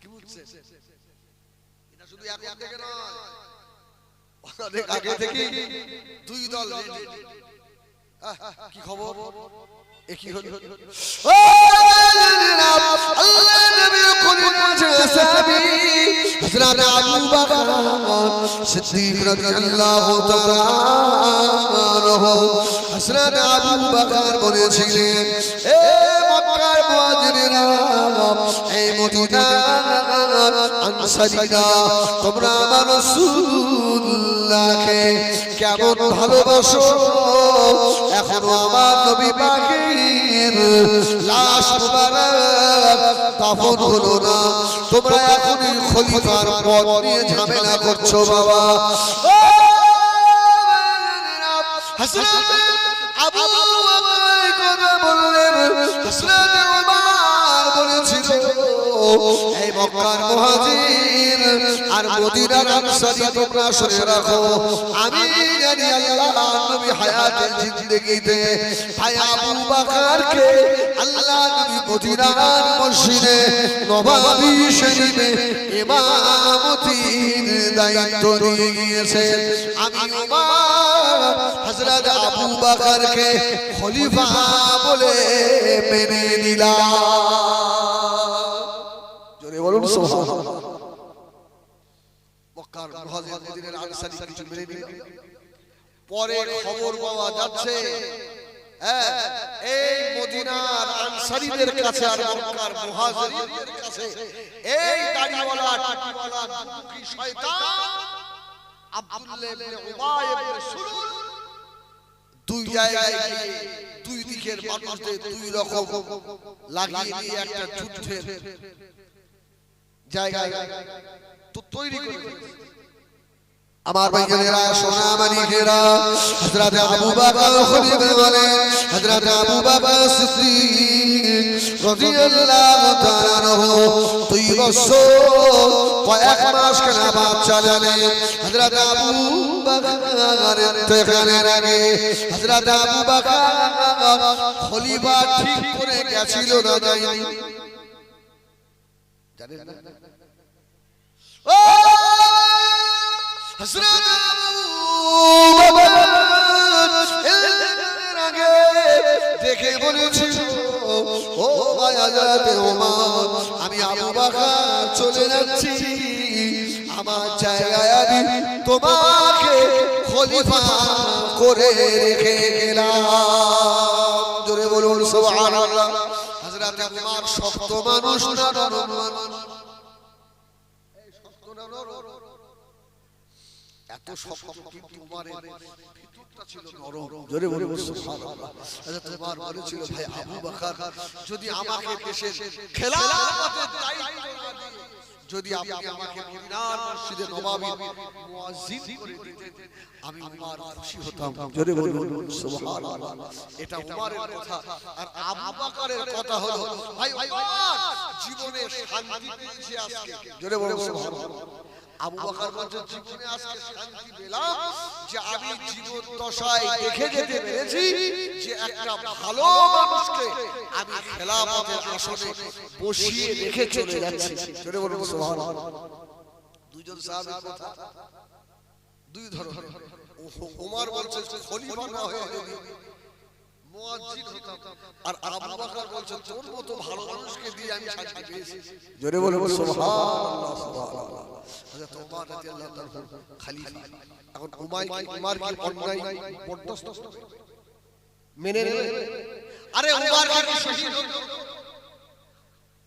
কি বলছে? এটা শুধু এখন থেকে নয়, অনেক আগে থেকে দুই দল রেডি। কি খবর? একই হল আল্লাহ নবীর কোলে আছে সাহাবী হযরত আবু বকর সিদ্দিক রাদিয়াল্লাহু তাআলা আনহু। হযরত আবু বকর বলেছিলেন এ মক্কার মুহাজিরেরা, এই মদিনার আনসারীরা তোমরা আমার রাসূলুল্লাহকে কেমন ভালোবাসো, এখনো আমার নবী পাকের লাশ মুবারক দাফন হলো না, তোমরা এখনই খলিফার পদ নিয়ে ঝামেলা করছো বাবা। হযরত আবু বকর কথা বললেন, হযরত ওমর বলেছিল এই মক্কার মুহাজির আর মদিনার আনসারী তোমরা শুনে রাখো, আমি জানি আল্লাহ নবী হায়াতে জিন্দেগিতে ভাই আবু বকরকে আল্লাহ নবী মদিনার মসজিদে নববী শরীফে ইমামতির দায়িত্ব নিয়ে গিয়েছেন। আমি ওমর হযরত আবু বকরকে খলিফা বলে মেনে নিলাম। জোরে বলুন সুবহানাল্লাহ। মক্কার মুহাজির মদিনার আনসারী কিছু মেনে নিল। পরে খবর পাওয়া যাচ্ছে এই মদিনার আনসারীদের কাছে আর মক্কার মুহাজিরদের কাছে এই দাড়িওয়ালা টুপিওয়ালা দুঃখী শয়তান আব্দুল্লাহ ইবনে উবাই ইবনে সুলুল দুই জায়গায় গিয়ে দুই দিকের মানুষদের দুই রকম লাগিয়ে দিয়ে একটা যুদ্ধের জায়গা তো তৈরি করে। আমার ভাইয়েরা সোনা মানিকেরা হযরত আবু বকর খলিফা বলেন, হযরত আবু বকর সিদ্দিক রাদিয়াল্লাহু তাআলা আনহু 2 বছর কয়েক মাস খেলাফত চালালেন। হযরত আবু বকর ইন্তেকালের আগে হযরত আবু বকর খলিফা ঠিক করে গেছিল না যায়নি জানেন না? ও হযরত আবু বকর এর আগে দেখে বলেছিল ও ভাই হযরত ওমর, আমি আবু বকর চলে যাচ্ছি, আমার জায়গায় আমি তোমাকে খলিফা করে রেখে গেলাম। জোরে বলুন সুবহানাল্লাহ। হযরত ওমর শক্ত মানুষ না নরম মানুষ? এই শক্ত না নরম? এত শক্ত কিন্তু ওমরের ভিতরটা ছিল নরম। জোরে বলে সুবহানাল্লাহ। আচ্ছা তোমার বলেছিল ভাই আবু বকর যদি আমাকে দেশের খেলাফতের দায়িত্ব না দিয়ে যদি আপনি আমাকে মদিনার মসজিদে নববীর মুয়াজ্জিন করে দিতেন আমি উমর খুশি হতাম। জোরে বলুন সুবহানাল্লাহ। এটা উমরের কথা। আর আবু বকরের কথা হলো ভাই উমর জীবনে শান্তি পেয়েছে আজকে। জোরে বলুন সুবহানাল্লাহ। আবু বকর বলছে জীবনে আজকে শান্তি পেলাম যে আমি জীবন দশায় দেখে যেতে পেরেছি যে একটা ভালো মানুষকে আমি খেলাফতের আসনে বসিয়ে রেখে চলে যাচ্ছি। জোরে বলুন সুবহানাল্লাহ। দুইজন সাহাবীর কথা দুই ধরনের। ওমর বলছে খলিফা না হয়ে যদি মুয়াজ্জিন হতাম, আর আবু বকর বলছে তোর মতো ভালো মানুষকে দিয়ে আমি শান্তি পেয়েছি। জোরে বলুন সুবহানাল্লাহ সুবহানাল্লাহ। হযরত ওমর রাদিয়াল্লাহু তাআলা খলিফা। এখন উমর কি অন্যায় বরদাস্ত মেনে নেবে? আরে উমর কি শহীদ হলো?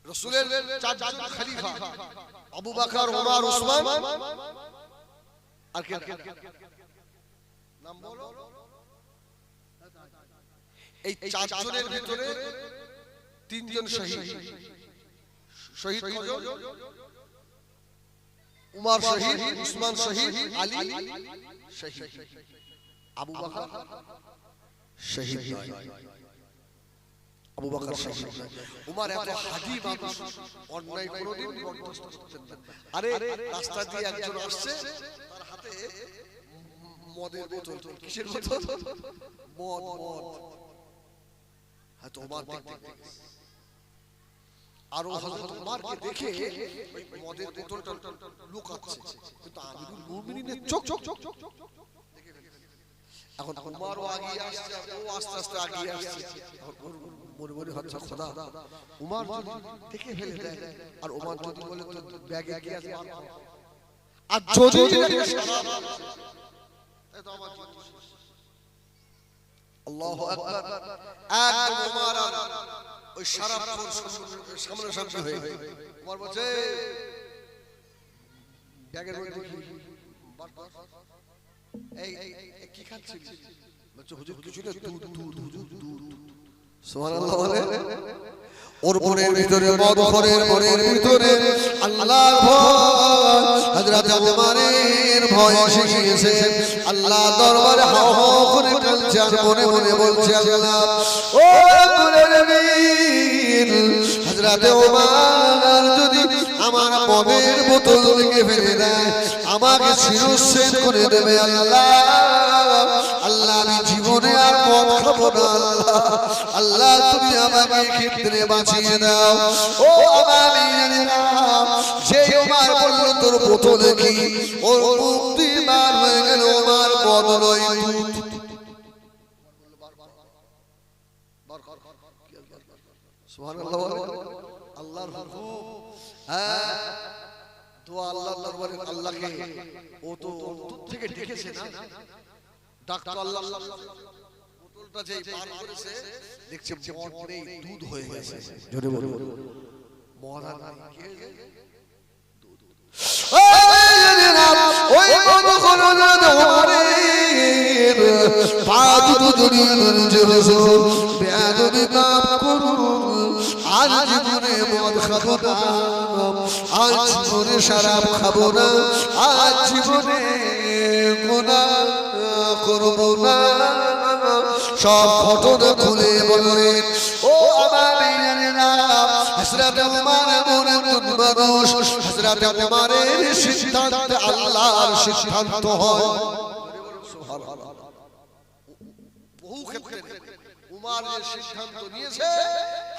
রাসূলের চারজন খলিফা আবু বকর, ওমর, ওসমান আর কে নাম বলো? এই চারজনের ভিতরে তিনজন শহীদ। শহীদ কজন? উমর শহীদ, উসমান শহীদ, আলী শহীদ। আবু বকর শহীদ নয়। আবু বকর শহীদ নয়। উমর এত হাদী মানুষ, অন্যায় কোনোদিন বরদাস্ত করতেন না। আরে রাস্তা দিয়ে একজন আসছে, তার হাতে মদের বোতল। কিসের বোতল? মদ। হয়তো ওমর দেখতে আর হযরত ওমরকে দেখে ওই মদের বোতলটা লুকাচ্ছে, কিন্তু আমিরুল মুমিনিনের চোখ দেখে ফেলেছে। এখন ওমরও আগিয়ে আসছে, ও আস্তে আস্তে আগিয়ে আসছে। মনে হচ্ছে খোদা ওমর যদি দেখে ফেলে দেয়, আর ওমর যদি বলে তো ব্যাগে কি আছে, আর যদি এটা আমার আল্লাহু আকবার। একদম ওমর ওই শরাবখোর সামনে সামনে হয়ে ওমর বলছে ব্যাগের মধ্যে কি এই কি খাচ্ছিস? বলছে হুজুর কিছু না, দুধ দুধ। সুবহানাল্লাহ বলে। ওর মনের ভিতরে মদখোরের মনের ভিতরে আল্লাহর ভয়, হযরত ওমরের ভয় এসে গিয়েছে। আল্লাহ দরবারে হাও হাও করে কাঁদছে, আর মনে মনে বলছে আল্লাহ ও রব্বুল আলামিন, হযরত ওমর যদি আমার মদের বোতল ভেঙে ফেলে দেয়, আমাকে শিরশ্ছেদ করে দেবে আল্লাহ। আল্লাহ আমি জীবনে আর মদ খাবো না আল্লাহ। আল্লাহ তুমি আমাকে ক্ষেত্রে বাঁচিয়ে দাও। ও আমার যে ওমর বলল তোর বোতলে কি, ওর মুক্তি বার হয়ে গেল, ওমর বদলই দুধ। সুবহানাল্লাহ। আল্লাহর হুকুম। হ্যাঁ, দোয়া আল্লাহর দরবারে আল্লাহকে ও তো দূর থেকে ডেকেছে না, ডাক্তার আল্লাহ বোতলটা যেই পার করেছে দেখছে মদ নেই, দুধ হয়ে গেছে। জোরে বলো মদ আর নাই, কি হয়েছে? দুধ। ওই মদ হলো না ওমরের পা দুটো জড়িয়ে ধরেছে হুজুর, বেয়াদবি মাফ করুন, আজ জীবনে মদ খাবো না, আজ জীবনে শরাব খাবো না, আজ জীবনে গুনাহ করবো না। সব ঘটনা খুলে বলেন ও আমার মেয়েরা, হযরত ওমর এমন একজন মানুষ, হযরত ওমরের সিদ্ধান্তে আল্লাহর সিদ্ধান্ত হয়। সুবহানাল্লাহ। বহু ক্ষেত্রে উমর যে সিদ্ধান্ত নিয়েছে,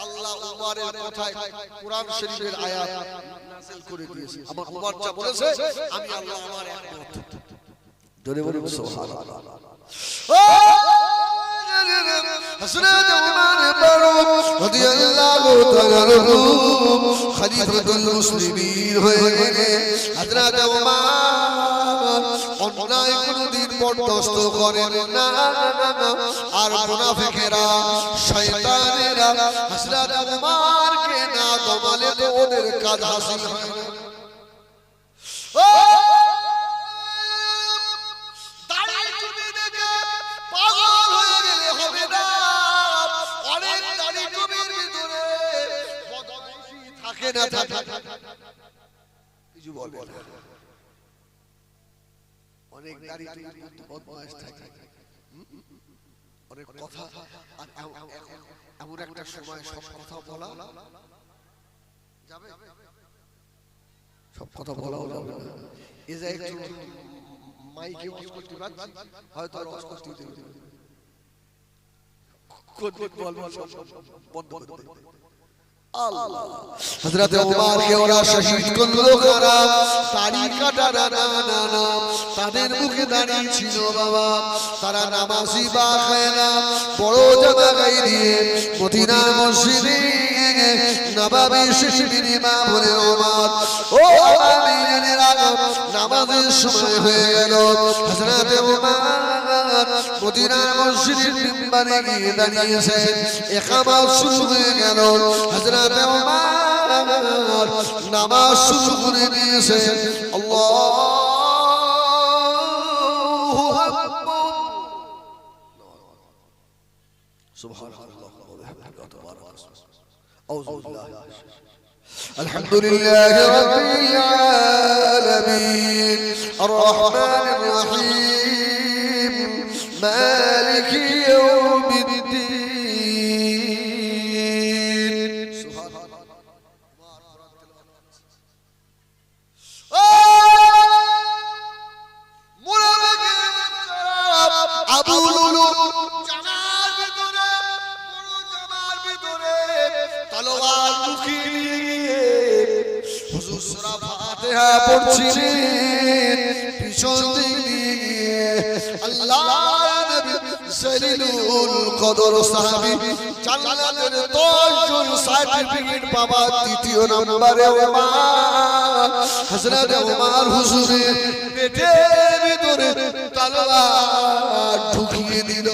আল্লাহ উমরের কথায় কোরআন শরীফের আয়াত নাযিল করে দিয়েছে। আমার উমর যা বলেছে আমি আল্লাহ আমার একমত। জোরে বলুন সুবহানাল্লাহ। হযরত ওমর ফারুক রাদিয়াল্লাহু তাআলা আনহু খলিফাতুল মুসলিমিন হয়ে গেলেন। হযরত ওমর অন্যায় কোনদিন বরদাস্ত করেন না, আর মুনাফিকেরা শয়তানেরা হযরত ওমরকে না দমালে তো ওদের কাজ হাসিল হয় না। না থাকে কিছু বলবে না। অনেক নারী বদমাশ থাকে, অনেক কথা, আর এমন একটা সময় সব কথা বলা যাবে, সব কথা বলাও যাবে না। এই যে একটু মাইকে ওয়াজ করতে পারছি, হয়তো আর ওয়াজ করতে দিতে কোন বলবো বন্ধ করে দে। আল্লাহ হযরত ওমর কে ওরা শহীদ করলো কারা? দাড়ি কাটা না না না, তাদের মুখে দাড়ি ছিল বাবা, তারা নামাজি বা খায়না বড় জায়গায় দিয়ে মদিনার মসজিদে নববী শরীফের ইমাম হলেন ওমর। ও আমিরেরা, নামাজের সময় হয়ে গেল, হযরত ওমর মদিনার মসজিদের মিম্বরে গিয়ে দাঁড়িয়েছেন, ইকামত শুরু হয়ে গেল, হযরত ওমর নামাজ শুরু করে দিয়েছেন। আল্লাহু আকবার, সুবহানাল্লাহ ওয়া বিহামদিহি তাবারাক আউযু বিল্লাহি আলহামদুলিল্লাহি রাব্বিল আলামিন আর রাহমানির রহিম মালিকি ইয়াউমিদ্দিন। আবু লুলু জামার ভিতরে, বড় জামার ভিতরে তলোয়ার লুকিয়ে নিয়ে হুজুর সূরা ফাতিহা পড়ছিলেন, পিছন দিয়ে আল্লাহর নবী সলিলুল কদর সাহাবী জান্নাতের 10 জন সার্টিফিকেট পাওয়া দ্বিতীয় নম্বরে ওমর, হযরত ওমর হুজুরের পেটের ভিতরে তলোয়ার ঢুকিয়ে দিল।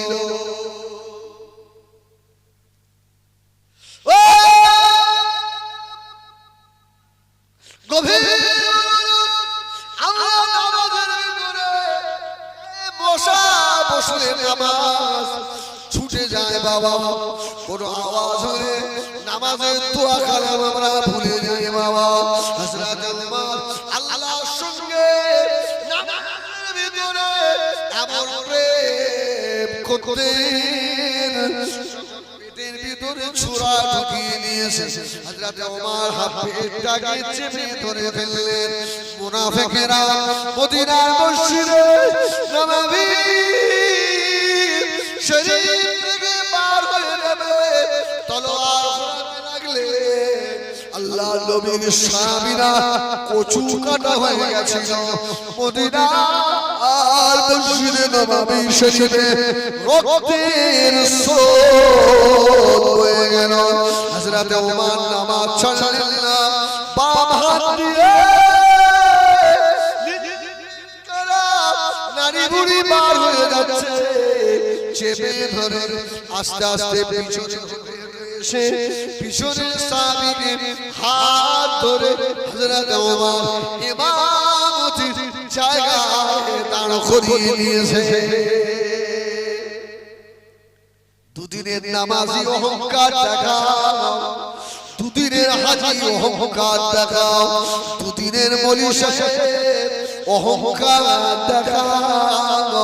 গভীর আমরা নামাজের ভিতরে বসলে নামাজ ছুটে যায় বাবা, কোন আওয়াজ হলে নামাজের দোয়া কালাম আমরা ভুলে যাই বাবা। হযরত ওমর আল্লাহর সঙ্গে নামাজের ভিতরে এমন প্রেম করতেন, পেটের ভিতরে ছোরা ঢুকিয়ে নিয়েছে। হযরত ওমর হাতটাকে চেপে ধরে ফেললেন। মুনাফিকেরা মদিনার মসজিদে নববী শরীফ থেকে পার হয়ে যাবে, তলোয়ার ঘোরাতে লাগলেন। আল্লাহর নবীর সাহাবীরা কচু কাটা হয়ে গেছিল। মদিনা আর মসজিদে নববী শরীফে রক্তের স্রোত বয়ে গেল। হযরত ওমর নামাজ ছাড়লেন না, বাম হাত দিয়ে নারী বুড়ি পার হয়ে যাচ্ছে, চেপে ধরে আস্তে আস্তে পিছনে এসে পিছনের সাহাবীকে হাত ধরে হযরত ওমর ইমামতির জায়গায় দাঁড় করিয়ে নিয়েছে। দুদিনের নামাজি অহংকার দেখাও, দুদিনের হাজি অহংকার দেখাও, দুদিনের মৌলভী সাহেব অহংকার দেখাও,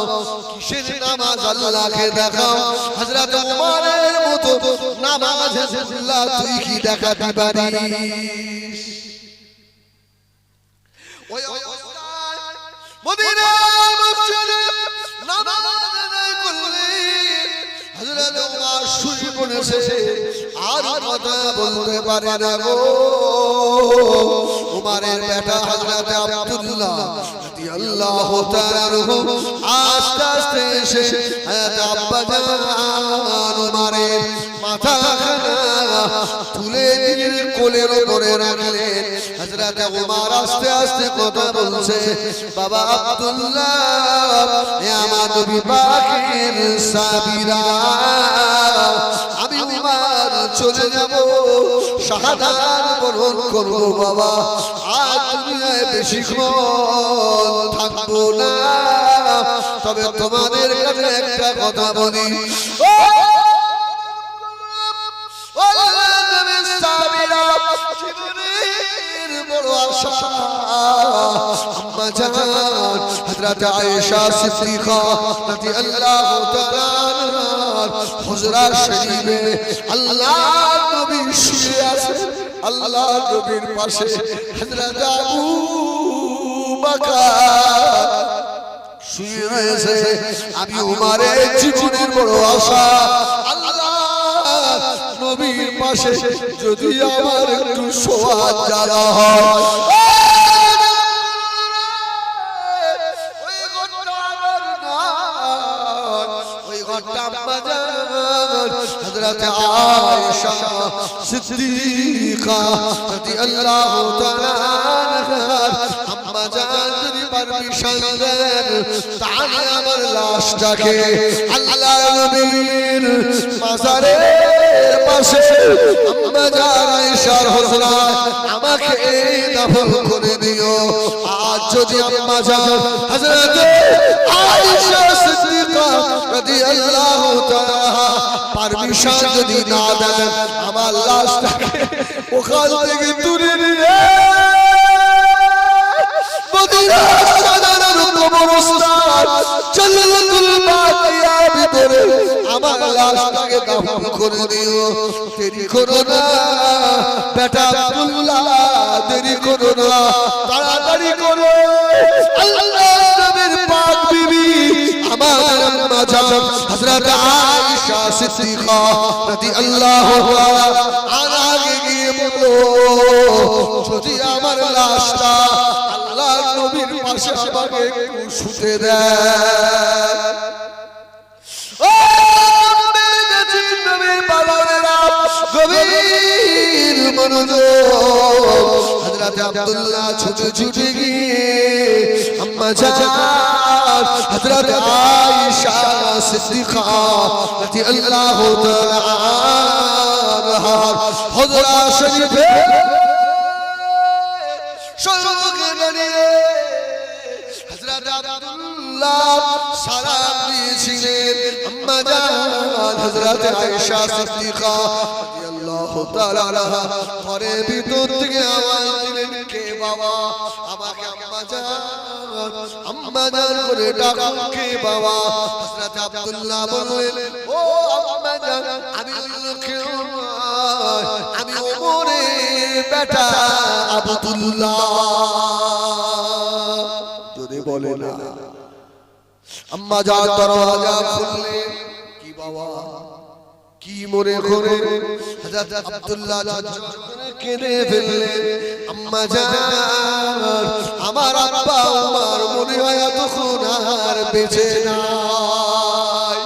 কিসের নামাজ আল্লাহকে দেখাও। হযরত ওমরের মতো নামাজ আল্লাহ তুই কি দেখাতে পারিস? ওই অবস্থায় মদিনার মসজিদে নামাজ আদায় করলেন। হযরত ওমর শুয়ে পড়েছে, আর কথা বলতে পারে না গো। উমরের বেটা হযরত আব্দুল্লাহ রাদিয়াল্লাহু তাআলা আনহু আস্তে আস্তে এসে হযরত আব্বা জান উমরের মাথাখানা তুলে নিজের কোলের উপরে রাখলেন। হযরত ওমর আস্তে আস্তে কথা বলছে, বাবা আব্দুল্লাহ, হে আমার নবী পাকের সাহাবীরা, আমি উমর চলে যাব, শাহাদাত বরণ করব বাবা, আজ দুনিয়ায় বেশিক্ষণ থাকবো না। তবে তোমাদের কাছে একটা কথা বলি, ও আল্লাহর নবীর সাহাবীরা, জীবনে আশা আম্মা জান হযরত আয়েশা সিদ্দিকা রাদিয়াল্লাহু তাআলা আনহার হুজরা শরীফে আল্লাহর নবী শুয়ে আছেন আল্লাহর নবীর পাশে হযরত আবু বকর শুয়ে রয়েছে আমি উমারের জীবনের বড় আশা আল্লাহ নবীর পাশে যদি আমার একটু শোয়া জায়গা হয় ওই ঘরটা আম্মা জান হযরত আয়েশা সিদ্দিকা রাদিয়াল্লাহু তাআলা আনহা আম্মা জান যদি পারমিশন দেন তাহলে আমার লাশটাকে আল্লাহ নবীর মাজারের পাশে আম্মা জান আয়েশার হুজরায় আমাকে দাফন করে দিও আজ যদি আম্মা জান হযরত আয়েশা সিদ্দিকা রাদিয়াল্লাহু তাআলা পারমিশন যদি না দেন আমার লাশটাকে ওখান থেকে দূরে নিয়ে মদিনার সাজানোর কবরস্থান জান্নাতুল বাকিয়া ভিতরে আমার লাশটাকে দাফন করে দিও দেরি করো না বেটা আব্দুল্লাহ দেরি করো না তাড়াতাড়ি করো আল্লাহর নবীর পাক বিবি আমার আম্মা জান হযরত আয়েশা সিদ্দিকা রাদিয়াল্লাহু তাআলা আগে গিয়ে বলো যদি আমার লাশটা আল্লাহর নবীর পাশে আমাকে একটু শুতে দেন ও নবীর পালনেরা গভীর মনোযোগ হযরত আব্দুল্লাহ ছুটে ছুটে গিয়ে আম্মা জান হযরত আয়েশা সিদ্দিকা রাদিয়াল্লাহু তাআলা আনহা হুজরা শরীফে সম্মুখে দাঁড়িয়ে হযরত আব্দুল্লাহ সালাম দিয়েছিলেন আম্মা জান হযরত আয়েশা সিদ্দিকা রাদিয়াল্লাহু তাআলা আনহা ঘরের ভিতর থেকে আওয়াজ দিলেন কে বাবা আমাকে আম্মা জান করে ডাকুন কে বাবা হযরত আব্দুল্লাহ বললেন ও আম্মা জান আমি অন্য কেউ নয় আমি ওমরের বেটা আব্দুল্লাহ যদি বলে না আম্মা জান দরওয়াজা খুললেন কি বাবা কি মনে করে হযরত আব্দুল্লাহ কেঁদে ফেললেন আম্মা জান আমার আব্বা আমার মনে হয় এতক্ষণ আর বেঁচে নাই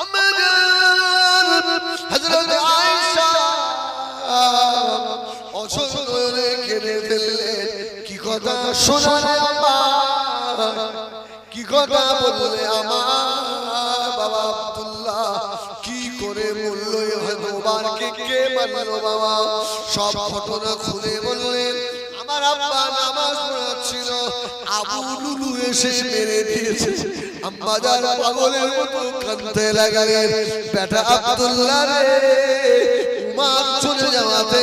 আম্মা জান হযরত আয়েশা অসহায় কেঁদে ফেললেন কি কথা শোনালে আম্মা কি কথা বললে আমার বাবা আব্দুল্লাহ কি করে বলল হযরতকে কে মারলো বাবা সব ঘটনা খুলে বললেন আমার আব্বা নামাজ পড়াচ্ছিল আবু লুলু এসে মেরে দিয়েছে আম্মা জান পাগলের মতো কাঁদতে লাগলেন বেটা আব্দুল্লাহ রে উমার চলে যাওয়াতে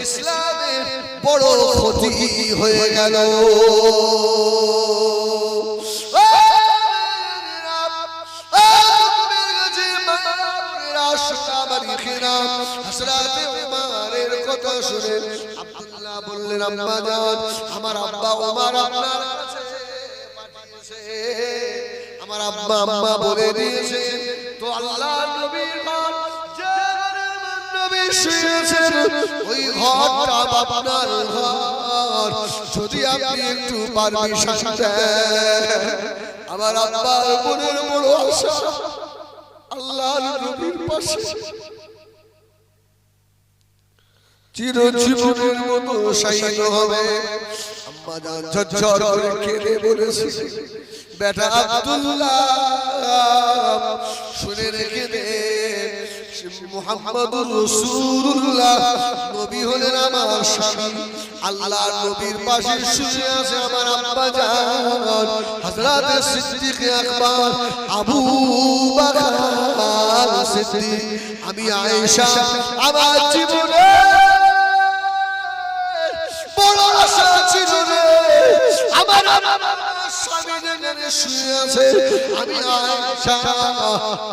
ইসলামের বড় ক্ষতি হয়ে গেল আব্দুল্লাহ বললেন আম্মা জান আমার আব্বা ওমর আপনার কাছে পাঠিয়েছে আমার আব্বা আম্মা বলে দিয়েছে তো আল্লাহর নবীর ঘর যে ঘরের নবী শুয়েছেন ওই ঘরটা আপনার ঘর যদি আপনি একটু পারমিশন দেন আমার আব্বার মনের বড় আশা আল্লাহর নবীর পাশে চিরজীবনের মতো শায়িত হবে আম্মা জান ঝরঝর করে কেঁদে বলেছে বেটা আব্দুল্লাহ শুনে রেখে দে মুহাম্মদুর রাসূলুল্লাহ নবী হলেন আমার স্বামী আল্লাহ নবীর পাশে শুয়ে আছে আমার আব্বা জান হযরত সিদ্দিক আকবর আবু বকর সিদ্দিক। আমি আয়েশা আমার জীবনে বড় আশা ছিল রে, আমার স্বামী যেখানে শুয়ে আছে আমি আয়েশা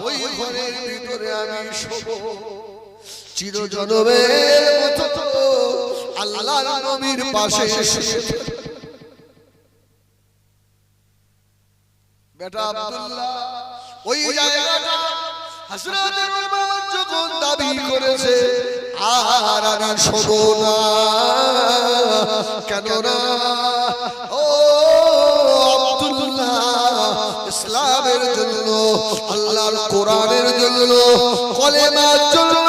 ওই ঘরের ভিতরে আমি শোবো চিরজনমের মতো আল্লাহর নবীর পাশে শুয়ে। বেটা আব্দুল্লাহ ওই জায়গাটা হযরত উমর যখন দাবি করেছে আর আমি শোবো না, কেন না ও আব্দুল্লাহ ইসলামের জন্য, আল্লাহর কোরআনের জন্য, কলেমার জন্য,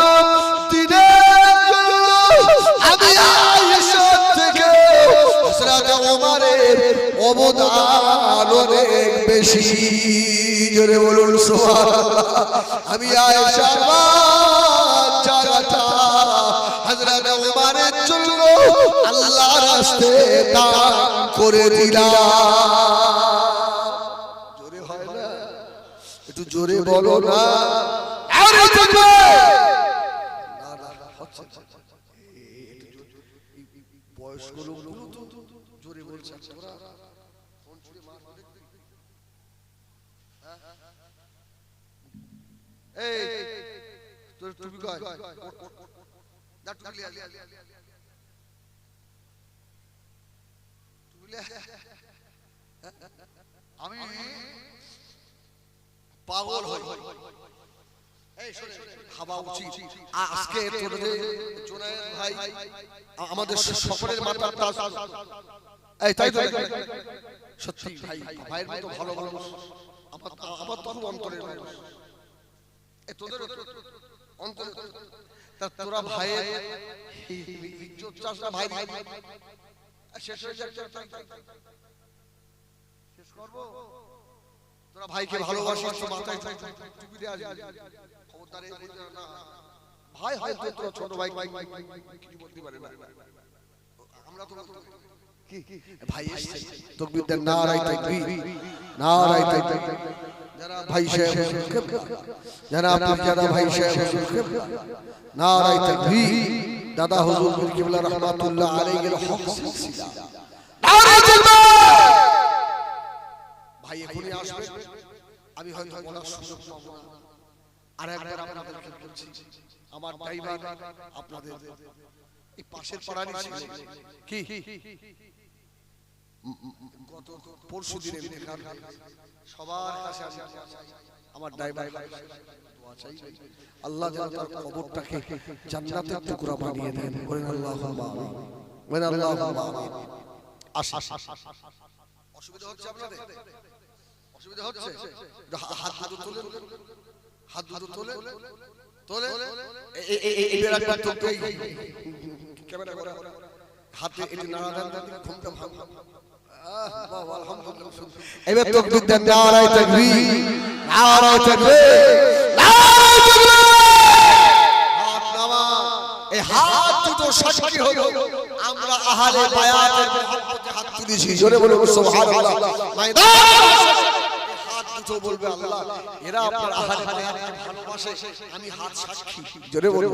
দ্বীনের জন্য আমি আয়েশা থেকে হযরত ওমরের অবদান অনেক বেশি। জোরে বলুন সুবহানাল্লাহ। আমি আয়েশা জায়গাটা হযরত ওমরের জন্য আল্লাহর রাস্তায় দান করে দিলাম। জোরে হয় না? একটু জোরে বলো না। আরে থাকবে না না হচ্ছে বয়স্ক লোকগুলো তো জোরে বলছে, তোরা ফোন ছুড়ে মার দেখবি। এই তোর টুপি কই? দা টুপি লিয়া আমি পাগল হই। এই শুনে হাওয়া উচিত আজকে তোদের জুনায়েদ ভাই আমাদের সকলের মাথার তাজ। এই তাই তো সত্যি ভাই, ভাইয়ের মতো ভালো মানুষ আমার তো অন্তরের মানুষ। এই তোদের অন্তর তোরা ভাইয়ের ইজ্জত চাস না? ভাই শেষ হয়ে যাচ্ছে, শেষ করবো। তোরা ভাইকে ভালোবাসিস তো মাথায় টুপি দিয়ে আসবি, খবরদার না ভাই হয়তো তোরা ছোট ভাই কিছু বলতে পারে না, আমরা তো কি ভাই এসেছে তাকবীর দেন, নারায়ে তাকবীর, নারায়ে তাকবীর। যারা ভাই সাহেব যারা যারা ভাই সাহেব নারায়ে তাকবীর। দাদা হুজুর পীর কিবলা রাহমাতুল্লাহ আলাইহির হক সিলসিলা নারায়ে তাকবীর। ভাই এখনই আসবে, আমি হয়তো বলার সুযোগ পাবো না। আর একবার আপনাদেরকে বলছি, আমার ড্রাইভার আপনাদের এই পাশের পাড়ারই ছিল। কি গত পরশু দিনে সবার কাছে আমার ড্রাইভার দোয়া চাই, আল্লাহ যেন তার কবরটাকে জান্নাতের টুকরা বানিয়ে দেন। বলেন আল্লাহুম্মা আমিন, বলেন আল্লাহুম্মা আমিন। অসুবিধা হচ্ছে আপনাদের? অসুবিধা হচ্ছে? হাত দুটো তুলে, হাত দুটো তুলে তোলে এইবার একবার তো ক্যামেরা করে হাতে এটি নাড়া দেন, ঘুমটা ভাঙ। বাহ আলহামদুলিল্লাহ। এবার তাকবীর দেন, নারায়ে তাকবীর, নারায়ে তাকবীর, নারায়ে তাকবীর। হাত নামা, এই হাত দুটো সাক্ষী হলো আমরা আহলে বায়াতের মহব্বতে হাত তুলেছি। জোরে বলুন সুবহানাল্লাহ। তো বলবে আল্লাহ এরা আপনার আহলে বায়াতকে ভালোবাসে, আমি হাত সাক্ষী। জোরে বলুন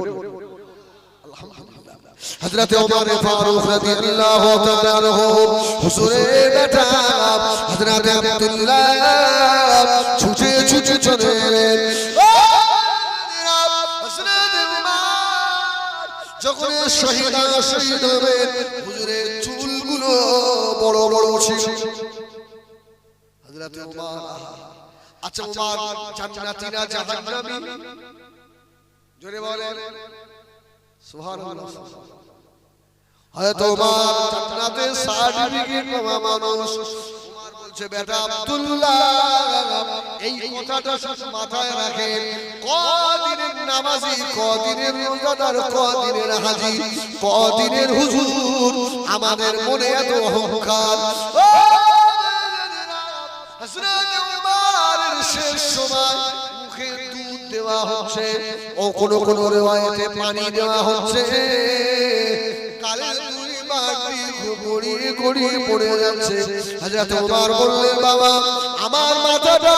আলহামদুলিল্লাহ। হযরত ওমর ফারুক রাদিয়াল্লাহু তাআলা আনহু হুজুরের বেটা হযরত আব্দুল্লাহ ছুটে ছুটে চলে এলেন। হযরত ওমর যখন শহীদ হবেন, হুজুরের চুলগুলো বড় বড় ছিল। হযরত ওমর, আচ্ছা ওমর জান্নাতি না জাহান্নামী? জোরে বলেন সুবহানাল্লাহ। হযরত ওমর জান্নাতের সার্টিফিকেট পাওয়া মানুষ। ওমর বলছে, বেটা আব্দুল্লাহ এই কথাটা শুধু মাথায় রাখেন, কদিনের নামাজি, কদিনের রোজাদার, কদিনের হাজী, কদিনের হুজুর, আমাদের মনে এত অহংকার। হযরত ওমরের শেষ সময় মুখে দুধ দেওয়া হচ্ছে, ও কোন কোন রিওয়ায়াতে পানি দেওয়া হচ্ছে। কালে দুইবার গড়িয়ে গড়িয়ে পড়ে যাচ্ছে। হযরত ওমর বললেন বাবা আমার মাথাটা